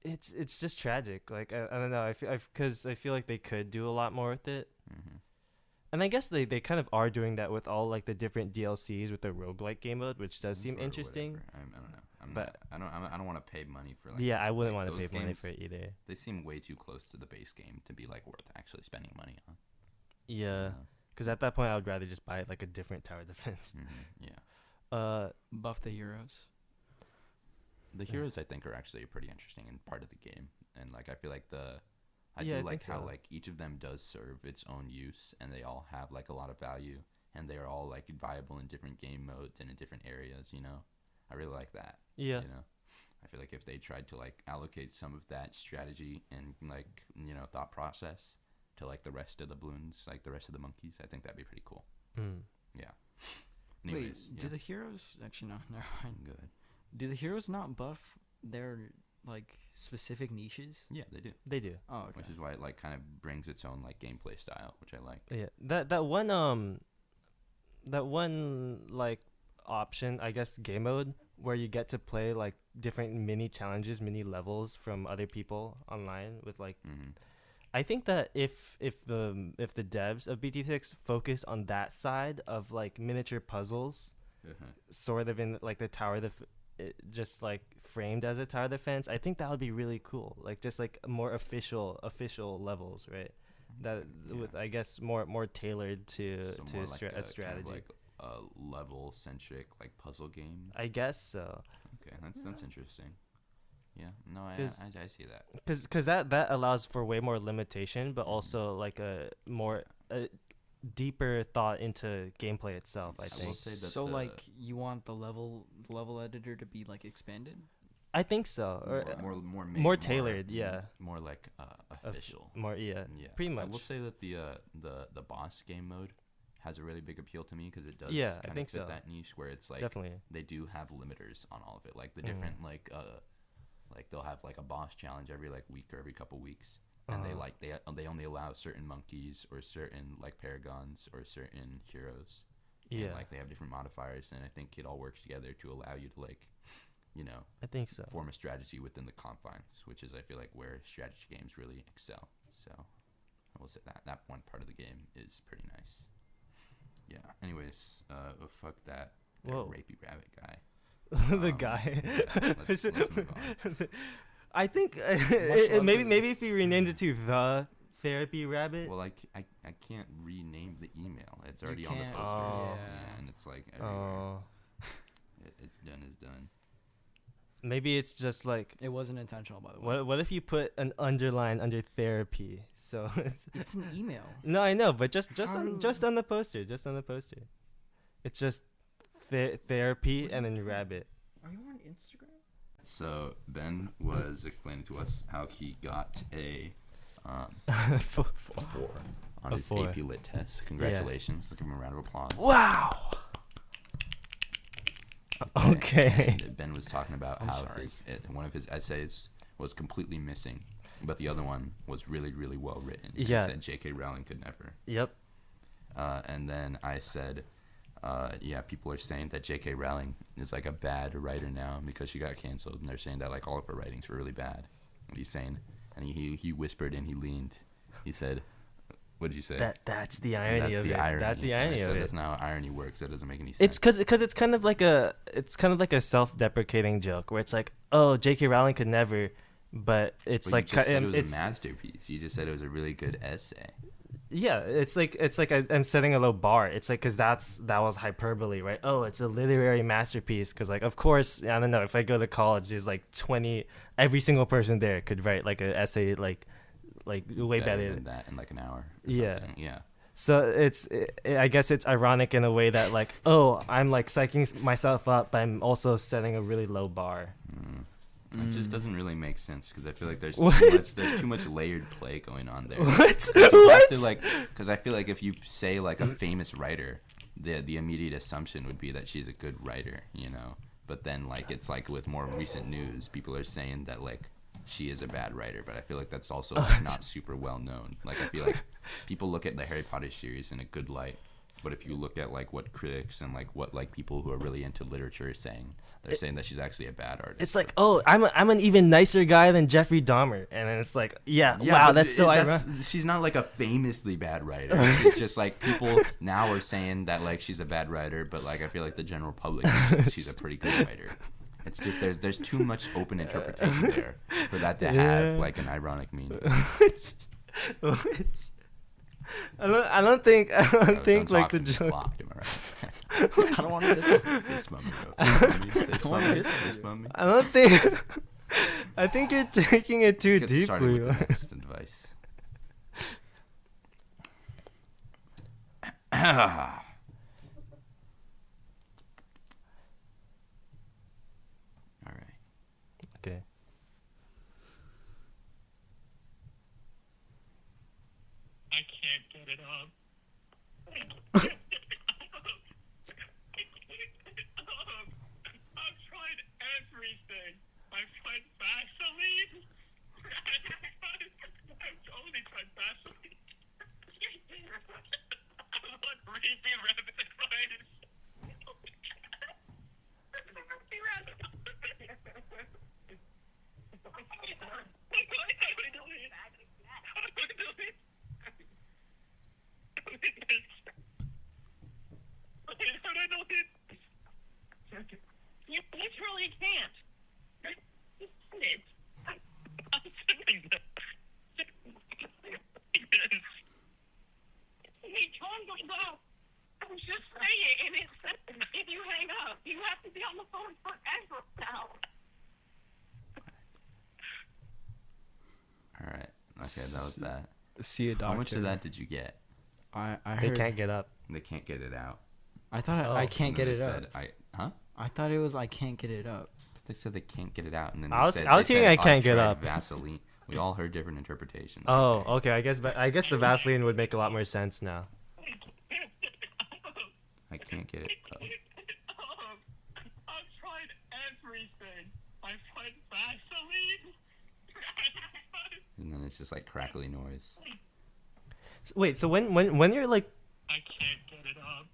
it's just tragic. Like I don't know. I feel like they could do a lot more with it. Mhm. And I guess they kind of are doing that with all like the different DLCs with the roguelike game mode, which does seem Sort of interesting. whatever. I don't know. But- I don't want to pay money for like. Yeah, I wouldn't like, want to those pay money games, for it either. They seem way too close to the base game to be like worth actually spending money on. Yeah, because at that point I would rather just buy like a different tower defense. Yeah. Buff the heroes. The heroes I think are actually a pretty interesting part of the game, and like I feel like I Yeah, I do like think how so. like each of them does serve its own use, and they all have like a lot of value, and they are all like viable in different game modes and in different areas. You know, I really like that. Yeah. You know, I feel like if they tried to like allocate some of that strategy and like thought process to like the rest of the balloons, like the rest of the monkeys, I think that'd be pretty cool. Mm. Yeah. Anyways, Wait, do the heroes actually no? Never mind. go ahead. Do the heroes not buff their like specific niches? Yeah, they do. They do. Oh, okay. Which is why it like kind of brings its own like gameplay style, which I like. Yeah, that one like option, I guess, game mode where you get to play like different mini challenges, mini levels from other people online with like. Mm-hmm. I think that if the devs of BT6 focus on that side of like miniature puzzles, sort of in like the tower just like framed as a tower defense, I think that would be really cool. Like just like more official levels, right? That with I guess more tailored to So more like a strategy. Kind of like a level centric like puzzle game. I guess so. Okay, that's interesting. Yeah, no, I 'Cause- see that. Cause that allows for way more limitation, but also like a more deeper thought into gameplay itself. I I will think. say that So the- like you want the level editor to be like expanded? I think so. Or more tailored, yeah. More like official. more, yeah. Yeah, Pretty I will much. say that the boss game mode has a really big appeal to me because it does Yeah, I kind think of fit so. that niche where it's like Definitely. they do have limiters on all of it, like the Mhm. different like they'll have like a boss challenge every like week or every couple weeks, and they only allow certain monkeys or certain like paragons or certain heroes. Yeah. And, like they have different modifiers, and I think it all works together to allow you to like I think so. form a strategy within the confines, which is I feel like where strategy games really excel. So I will say that one part of the game is pretty nice. Yeah. Anyways, fuck that Whoa. rapey rabbit guy. The guy. Yeah, let's move on. I think love maybe if you renamed it to the therapy rabbit. Well, I can't rename the email. It's already on the can't. posters. Oh. Yeah, and it's like everywhere. Oh, It's done is done. maybe it's just like It wasn't intentional, by the way. what if you put an underline under therapy? So It's an email. no, I know, but just How- on the poster, it's just therapy and then rabbit. Are you on Instagram? So Ben was explaining to us how he got a 4 on A his 4. AP Lit test. Congratulations! Let's give him a round of applause. Wow. Okay. And Ben was talking about I'm how sorry. one of his essays was completely missing, but the other one was really, really well written. And Yeah. He said J.K. Rowling could never. Yep. And then I said, yeah, people are saying that J.K. Rowling is like a bad writer now because she got canceled, and they're saying that like all of her writings were really bad. And he's saying, and he whispered and he leaned. He said, "What did you say?" That's the irony That's of the it. irony. That's the And I irony said of it. That's not how irony works. That doesn't make any sense. It's because it's kind of like a self-deprecating joke where it's like, oh, J.K. Rowling could never, but it's But like you just said it was it's a masterpiece. You just said it was a really good essay. yeah, it's like I'm setting a low bar. It's like because that was hyperbole, right? Oh, it's a literary masterpiece because like of course I don't know if I go to college, there's like 20 every single person there could write like an essay like way better. than that in like an hour. Or Yeah. something. Yeah. So I guess it's ironic in a way that like, oh, I'm like psyching myself up, but I'm also setting a really low bar. It just doesn't really make sense because I feel like there's What? too much layered play going on there. What? You What? have to, like, because I feel like if you say like a famous writer, the immediate assumption would be that she's a good writer, you know. But then like it's like with more recent news, people are saying that like she is a bad writer, but I feel like that's also like not super well known. Like I feel like people look at the Harry Potter series in a good light, but if you look at like what critics and like what like people who are really into literature are saying, they're saying that she's actually a bad artist. It's like, oh, I'm an even nicer guy than Jeffrey Dahmer, and then it's like, wow, but that's so ironic. she's not like a famously bad writer. She's just like people now are saying that like she's a bad writer, but like I feel like the general public thinks she's a pretty good writer. It's just there's too much open interpretation there for that to have like an ironic meaning. I don't think Don't like talk the to me, joke. blocked, am I right? I don't want to Fist bump me, bro. Fist bump me. Fist bump me. I don't think. I think you're taking it too Let's get started deeply. with the next advice. All right. Okay. I can't get it up. I've tried everything. I've tried Vaseline. I've only tried Vaseline. I want rapey rabbit advice. Rapey rabbit. You literally can't. Hey, Tom, I was just saying, and it said if you hang up, you have to be on the phone forever now. All right. Okay, that was that. See a doctor. How much of that did you get? I They heard. can't get up. They can't get it out. I thought Oh. I can't And get then it they up. said, I thought it was I can't get it up. They said they can't get it out, and then I was they hearing said, I can't get tried up. Vaseline. We all heard different interpretations. Oh, okay. I guess the Vaseline would make a lot more sense now. I can't get it up. I've tried everything. I've tried Vaseline. And then it's just like crackly noise. Wait, so when you're like, I can't get it up.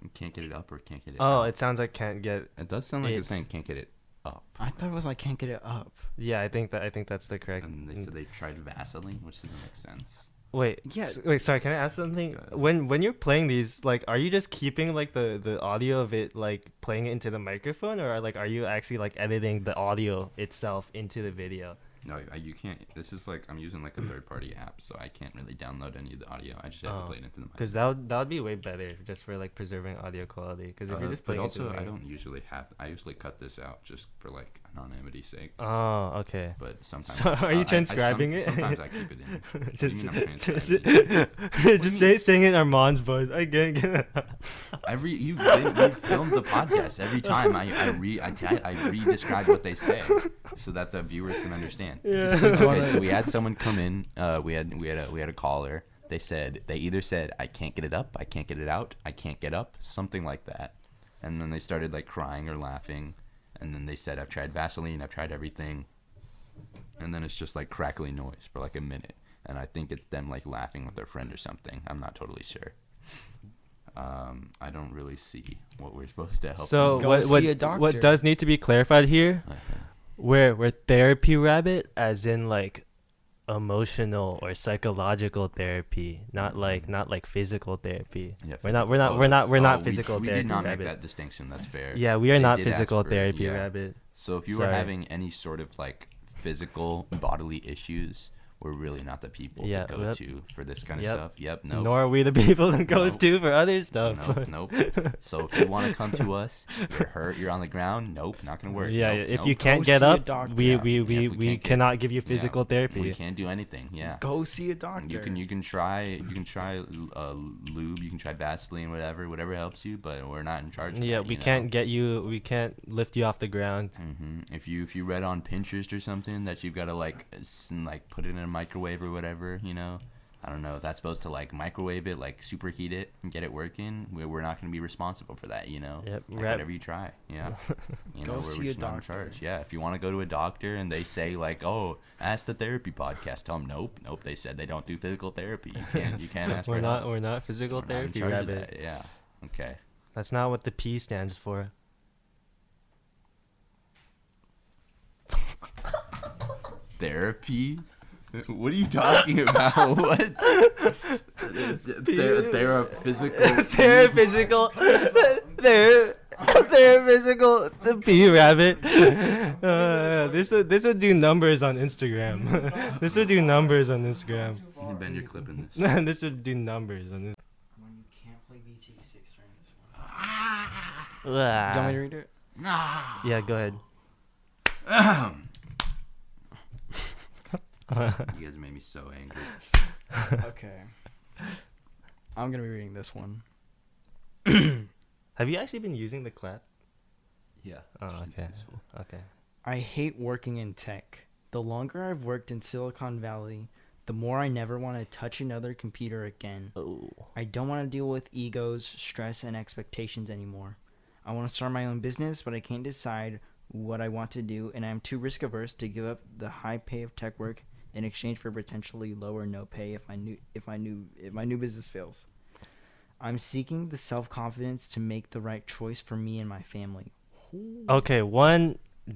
You can't get it up or can't get it oh, out. it sounds like can't get. It does sound like it's It's- saying can't get it up. I thought it was I can't get it up. Yeah, I think that's the correct. And they said they tried Vaseline, which doesn't make sense. Wait, Yeah. wait, sorry, can I ask something? Go ahead. When you're playing these, like, are you just keeping like the audio of it, like playing it into the microphone, or like are you actually like editing the audio itself into the video? No, you can't. This is like I'm using like a third-party app, so I can't really download any of the audio. I just have to Oh. play it into the mic. Because that would be way better just for like preserving audio quality. Because if you're just but playing also, it to I the don't usually have. I usually cut this out just for like anonymity's sake. Oh, okay. But sometimes. So are you transcribing it? Sometimes I keep it in. What do you just mean I'm transcribing? just saying it in Armand's voice. I can't get it. You filmed the podcast. Every time I re-describe what they say so that the viewers can understand. Yeah. Okay, so we had someone come in. We had a caller. They either said I can't get it up, I can't get it out, I can't get up, something like that, and then they started like crying or laughing, and then they said I've tried Vaseline, I've tried everything, and then it's just like crackly noise for like a minute, and I think it's them like laughing with their friend or something. I'm not totally sure. I don't really see what we're supposed to help. So them. Go what see a doctor. what does need to be clarified here? We're therapy rabbit, as in like emotional or psychological therapy, not like physical therapy. Yeah, We're not physical we therapy did not make rabbit. that distinction. That's fair. Yeah, we are They not did ask physical for- therapy yeah. rabbit. So if you were Sorry. having any sort of like physical bodily issues, we're really not the people Yeah, to go yep. to for this kind of Yep. stuff. Yep. No. Nor are we the people to go Nope. to for other stuff. Nope. So if you want to come to us, you're hurt, you're on the ground. Nope, not gonna work. Yeah, Nope, if nope. you can't Go get see a up, doctor. we Yeah, we if we, we we can't get- cannot give you Yeah, physical therapy. We can't do anything. Yeah. Go see a doctor. You can try lube, you can try Vaseline, whatever helps you, but we're not in charge of Yeah, that, we you know? we can't lift you off the ground. If you read on Pinterest or something that you've got to like put it in a microwave or whatever, you know, I don't know if that's supposed to like microwave it, like superheat it and get it working. We're not going to be responsible for that, you know. Yep. Like, whatever you try, yeah. You Go know, see we're a just not in doctor. charge. Yeah, if you want to go to a doctor and they say like, "Oh, ask the therapy podcast," tell them, "Nope. They said they don't do physical therapy. You can't ask we're for not help. we're not physical We're not in therapy, charge of rabbit. that." Yeah. Okay. That's not what the P stands for. Therapy? What are you talking about? What? They're a physical. They're physical. They're physical. The P rabbit. This would do numbers on Instagram. This would do numbers on Instagram. Ben, you're clipping this. This would do numbers on this. When you can't play BT6 during this one. Ah. Do you want me to read it? Yeah, go ahead. You guys made me so angry. Okay. I'm gonna be reading this one. Have you actually been using the clap? Yeah. Oh, okay. Okay. I hate working in tech. The longer I've worked in Silicon Valley, the more I never want to touch another computer again. Oh. I don't want to deal with egos, stress, and expectations anymore. I want to start my own business, but I can't decide what I want to do, and I'm too risk averse to give up the high pay of tech work in exchange for potentially lower no pay if my new business fails. I'm seeking the self-confidence to make the right choice for me and my family. Okay,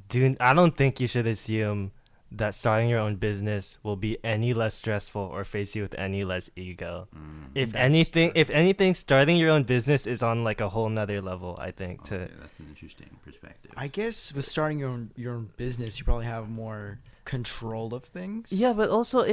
dude, I don't think you should assume that starting your own business will be any less stressful or face you with any less ego. If anything, starting your own business is on like a whole nother level, I think. Okay, that's an interesting perspective. I guess with starting your own business, you probably have more control of things. Yeah, but also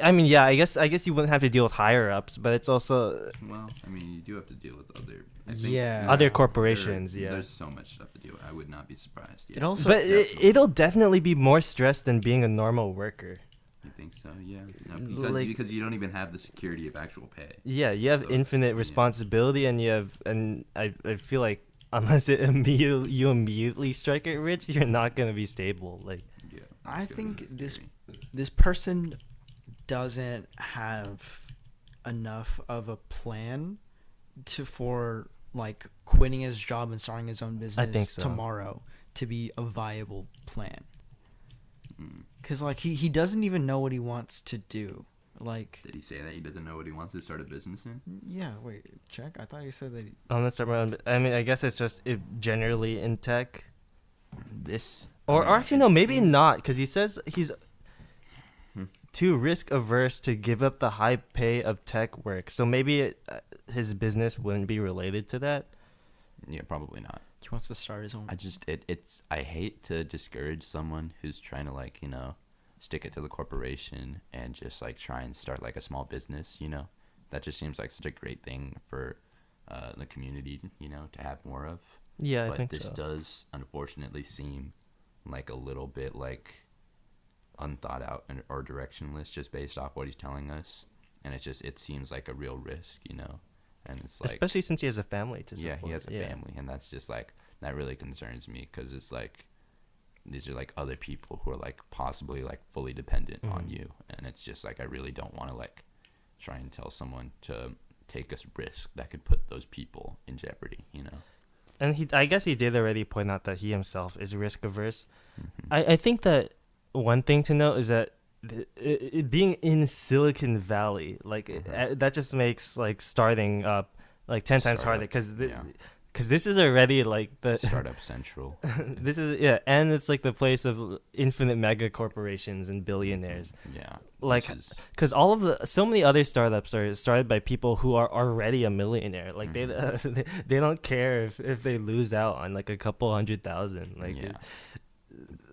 I mean, yeah, I guess you wouldn't have to deal with higher ups, but it's also Well, I mean, you do have to deal with other. Yeah. other corporations. Yeah. There's so much stuff to do. I would not be surprised. Yeah. It also But it'll definitely be more stress than being a normal worker. You think so? Yeah. No, because you don't even have the security of actual pay. Yeah, you have So infinite yeah. responsibility, and I feel like unless you immediately strike it rich, you're not gonna be stable. Like, Yeah. I that's think gonna be this scary. this person doesn't have enough of a plan for like quitting his job and starting his own business think so. tomorrow to be a viable plan. Mm. Cause like he doesn't even know what he wants to do. Like, Did he say that he doesn't know what he wants to start a business in? yeah, wait, check. I thought you said that. I'm gonna start my own. I mean, I guess it's just generally in tech, This. or actually no, maybe not, because he says he's Hmm. too risk averse to give up the high pay of tech work. So maybe his business wouldn't be related to that. Yeah, probably not. He wants to start his own. I hate to discourage someone who's trying to like, stick it to the corporation and just like try and start like a small business, That just seems like such a great thing for the community, to have more of. Yeah, I But think this so. does unfortunately seem like a little bit like unthought out or directionless just based off what he's telling us. And it seems like a real risk, And it's like, Especially since he has a family to support. yeah, he has a family, and that's just like that really concerns me because it's like these are like other people who are like possibly like fully dependent on you, and it's just like I really don't want to like try and tell someone to take a risk that could put those people in jeopardy, And I guess he did already point out that he himself is risk averse. Mm-hmm. I think that one thing to note is that being in Silicon Valley, like that just makes like starting up like 10 times harder because this is already like the Startup Central. this is and it's like the place of infinite mega corporations and billionaires. Yeah, Like, because so many other startups are started by people who are already a millionaire. Like they don't care if they lose out on like a couple 100,000. Like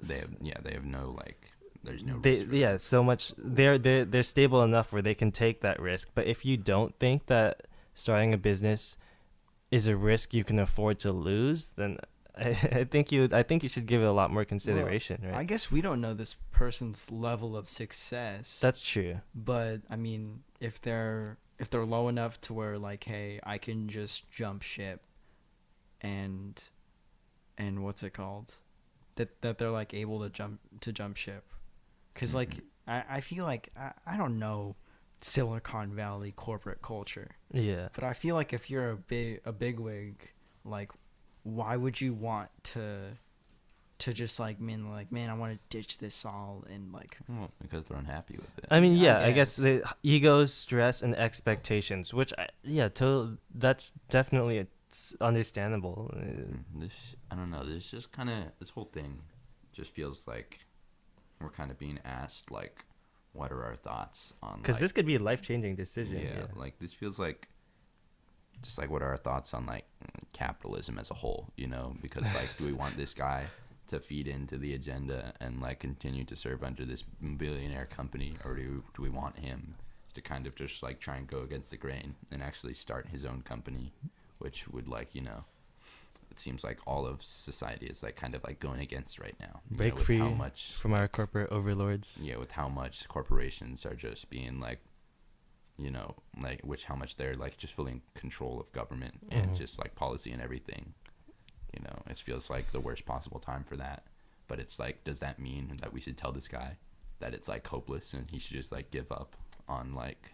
they have no like. There's no risk for them. so much they're stable enough where they can take that risk. But if you don't think that starting a business is a risk you can afford to lose, then I think you should give it a lot more consideration, Well, right? I guess we don't know this person's level of success. That's true. But I mean, if they're low enough to where like, hey, I can just jump ship, and what's it called, that they're like able to jump ship, because like I feel like I don't know Silicon Valley corporate culture. Yeah. But I feel like if you're a bigwig, like, why would you want to just like man, I want to ditch this all and like. Well, because they're unhappy with it. I mean, Yeah, yeah, I guess the egos, stress, and expectations, which, that's definitely understandable. I don't know. This just kind of, this whole thing just feels like we're kind of being asked, like, what are our thoughts on, Because like, this could be a life-changing decision. yeah, like, this feels like, just like, what are our thoughts on, like, capitalism as a whole, you know? Because, like, do we want this guy to feed into the agenda and, like, continue to serve under this billionaire company, or do we want him to kind of just, like, try and go against the grain and actually start his own company, which would, like, you know, it seems like all of society is, like, kind of, like, going against right now. Break with free how much, from our corporate overlords. yeah, with how much corporations are just being, like, you know, like, how much they're, like, just fully in control of government and just, like, policy and everything. You know, it feels like the worst possible time for that. But it's like, does that mean that we should tell this guy that it's, like, hopeless and he should just, like, give up on, like,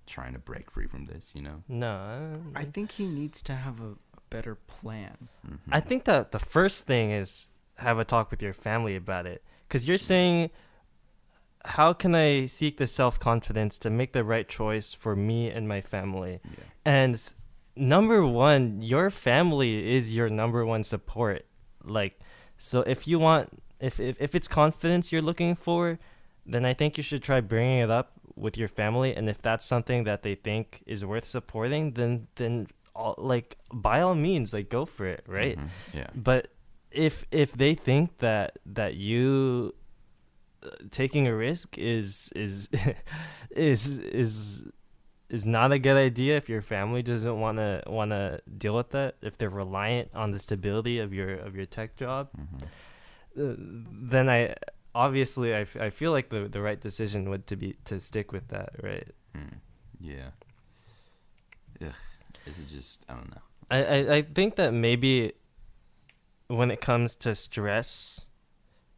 trying to break free from this, you know? No. I think he needs to have a better plan. Mm-hmm. I think that the first thing is have a talk with your family about it. Because you're saying, how can I seek the self-confidence to make the right choice for me and my family? Yeah. And number one, your family is your number one support. Like, so if you want, if it's confidence you're looking for, then I think you should try bringing it up with your family. And if that's something that they think is worth supporting, then like, by all means, like, go for it, right? Mm-hmm. Yeah. But if they think that you taking a risk is not a good idea, if your family doesn't want to deal with that, if they're reliant on the stability of your tech job, then I feel like the right decision would be to stick with that, right? Yeah. Ugh. This is just, I don't know. I think that maybe when it comes to stress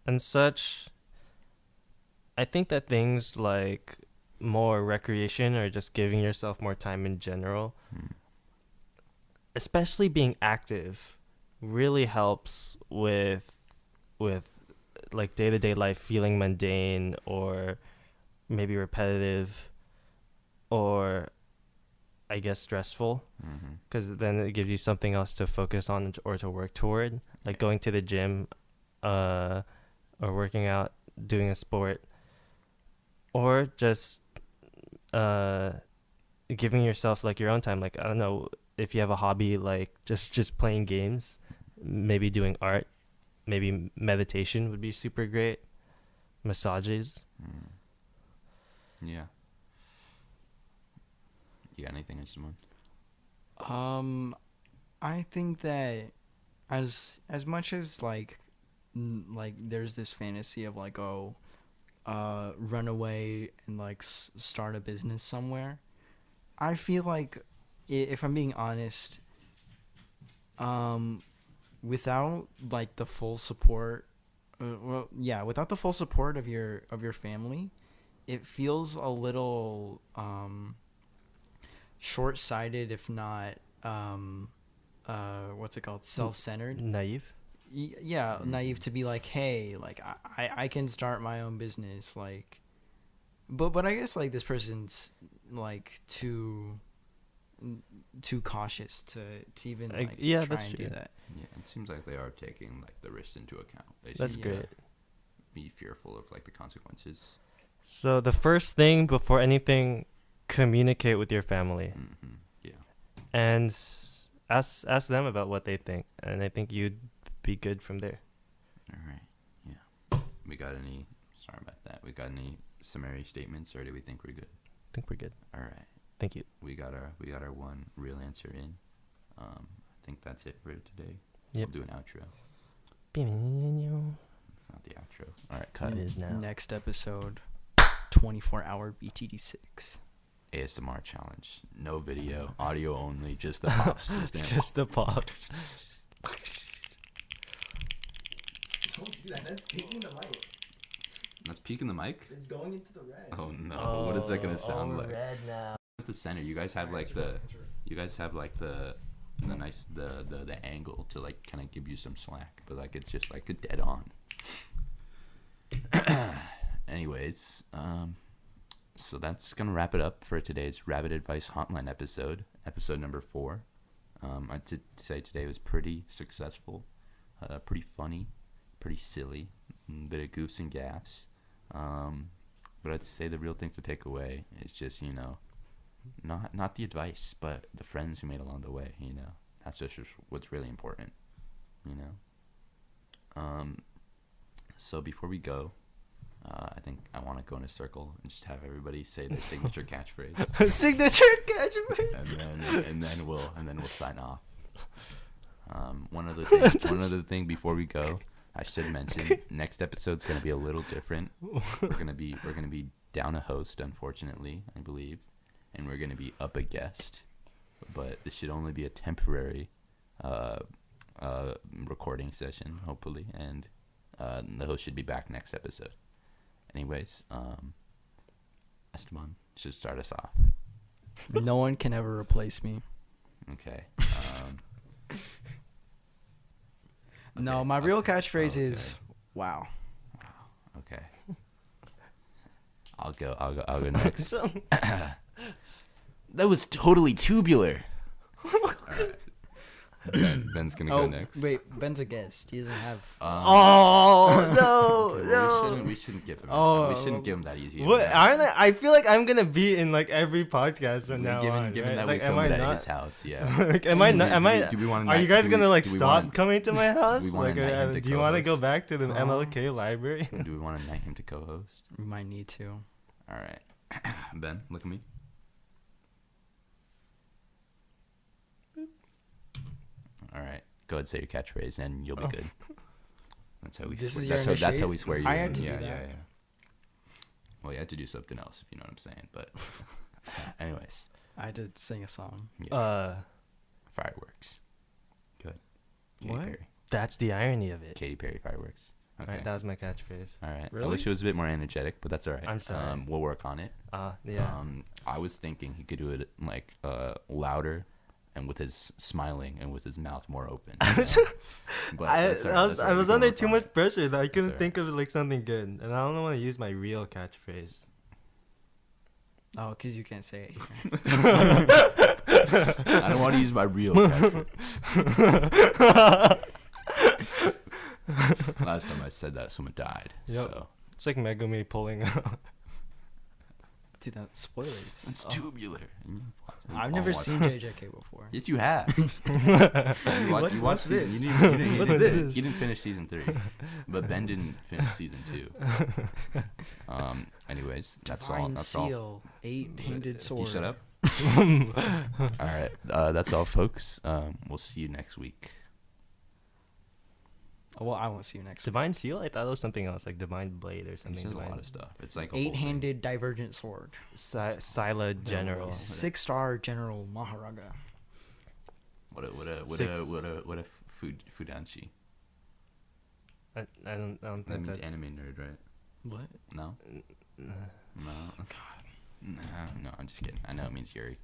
and such, I think that things like more recreation or just giving yourself more time in general, especially being active, really helps with like day-to-day life feeling mundane or maybe repetitive or I guess stressful, because then it gives you something else to focus on or to work toward, like going to the gym or working out, doing a sport, or just giving yourself like your own time. Like, I don't know, if you have a hobby, like just playing games, maybe doing art, maybe meditation would be super great, massages. Yeah. You got anything, Simone? I think that as much as like there's this fantasy of like, run away and like start a business somewhere, I feel like if I'm being honest, without like the full support, without the full support of your family, it feels a little short-sighted, if not what's it called, self-centered, Naive. Naive to be like, hey, like I can start my own business, like, but I guess like this person's like too cautious to even like try that's and true. do that. Yeah, it seems like they are taking, like, the risks into account. They That's seem to great. be fearful of, like, the consequences. So the first thing before anything, communicate with your family. Yeah. And ask them about what they think, and I think you'd be good from there. All right. Yeah. We got any any summary statements, or do we think we're good? I think we're good. All right. Thank you. We got our one real answer in. I think that's it for today. Yep. We'll do an outro. It's not the outro. All right, cut. It is now. Next episode, 24-hour BTD6 ASMR challenge. No video, audio only, just the pops. Just the pops. Don't do that. That's taking the light. That's peeking the mic. It's going into the red. Oh no! What is that gonna sound like? Red now. At the center, you guys have like you guys have like the nice the angle to like kind of give you some slack, but like it's just like a dead on. Anyways, so that's gonna wrap it up for today's Rabbit Advice Hotline episode number 4. I'd say today was pretty successful, pretty funny, pretty silly, a bit of goofs and gaffs. But I'd say the real thing to take away is just, you know, not the advice, but the friends who made along the way, you know. That's just what's really important, you know. So before we go, I think I want to go in a circle and just have everybody say their signature catchphrase. Signature catchphrase. and then we'll sign off. One other thing before we go, I should mention next episode's gonna be a little different. We're gonna be down a host, unfortunately, I believe, and we're gonna be up a guest. But this should only be a temporary recording session, hopefully, and the host should be back next episode. Anyways, Esteban should start us off. No one can ever replace me. Okay. No, my real catchphrase is wow. Okay. I'll go next. That was totally tubular. All right. Ben's gonna go next. Wait, Ben's a guest. He doesn't have. Oh no! We shouldn't give him. Oh. We shouldn't give him that easy. What aren't I feel like I'm gonna be in like every podcast from now on. Given Right? that like, we am filmed I it at not? his house, yeah. Like, am I not? Am I? Do we want? Are you guys gonna like stop coming to my house? we wanna Like, invite him to do you want to go co-host? back to the MLK library? Do we want to invite him to co-host? We might need to. All right, Ben, look at me. All right, go ahead and say your catchphrase, and you'll be good. That's how we. This swear, is that's, your how, that's how initiate? we swear you I in. had to do yeah, that. yeah. Well, you had to do something else, if you know what I'm saying. But, anyways, I had to sing a song. yeah. Fireworks. Good. Katy What? Perry. That's the irony of it. Katy Perry fireworks. Okay. Right, that was my catchphrase. All right. I Really? wish it was a bit more energetic, but that's all right. I'm sorry. We'll work on it. Yeah. I was thinking he could do it like louder, and with his smiling and with his mouth more open. You know? But that's all right, that's all right, I we was can under work too on much it. pressure that I couldn't all think of like something good, and I don't want to use my real catchphrase. Oh, because you can't say it here. I don't want to use my real catchphrase. Last time I said that, someone died. Yep. So It's like Megumi pulling out. Dude, that's spoilers. it's tubular. I've never seen JJK before. Yes, you have. What's this? What's this? You didn't finish season 3, but Ben didn't finish season 2. Anyways, that's all. Divine That's all. Seal, 8-handed sword. You shut up. All right, that's all, folks. We'll see you next week. Oh, well, I won't see you next week. Divine Seal? I thought it was something else, like Divine Blade or It something. says a Divine- lot of stuff. It's like a whole thing. 8-handed divergent sword. Sila General. well. 6-star General Maharaga. What a Fudanshi. I don't That think means that's... anime nerd, right? What? No. No. No, I'm just kidding. I know it means Yuri.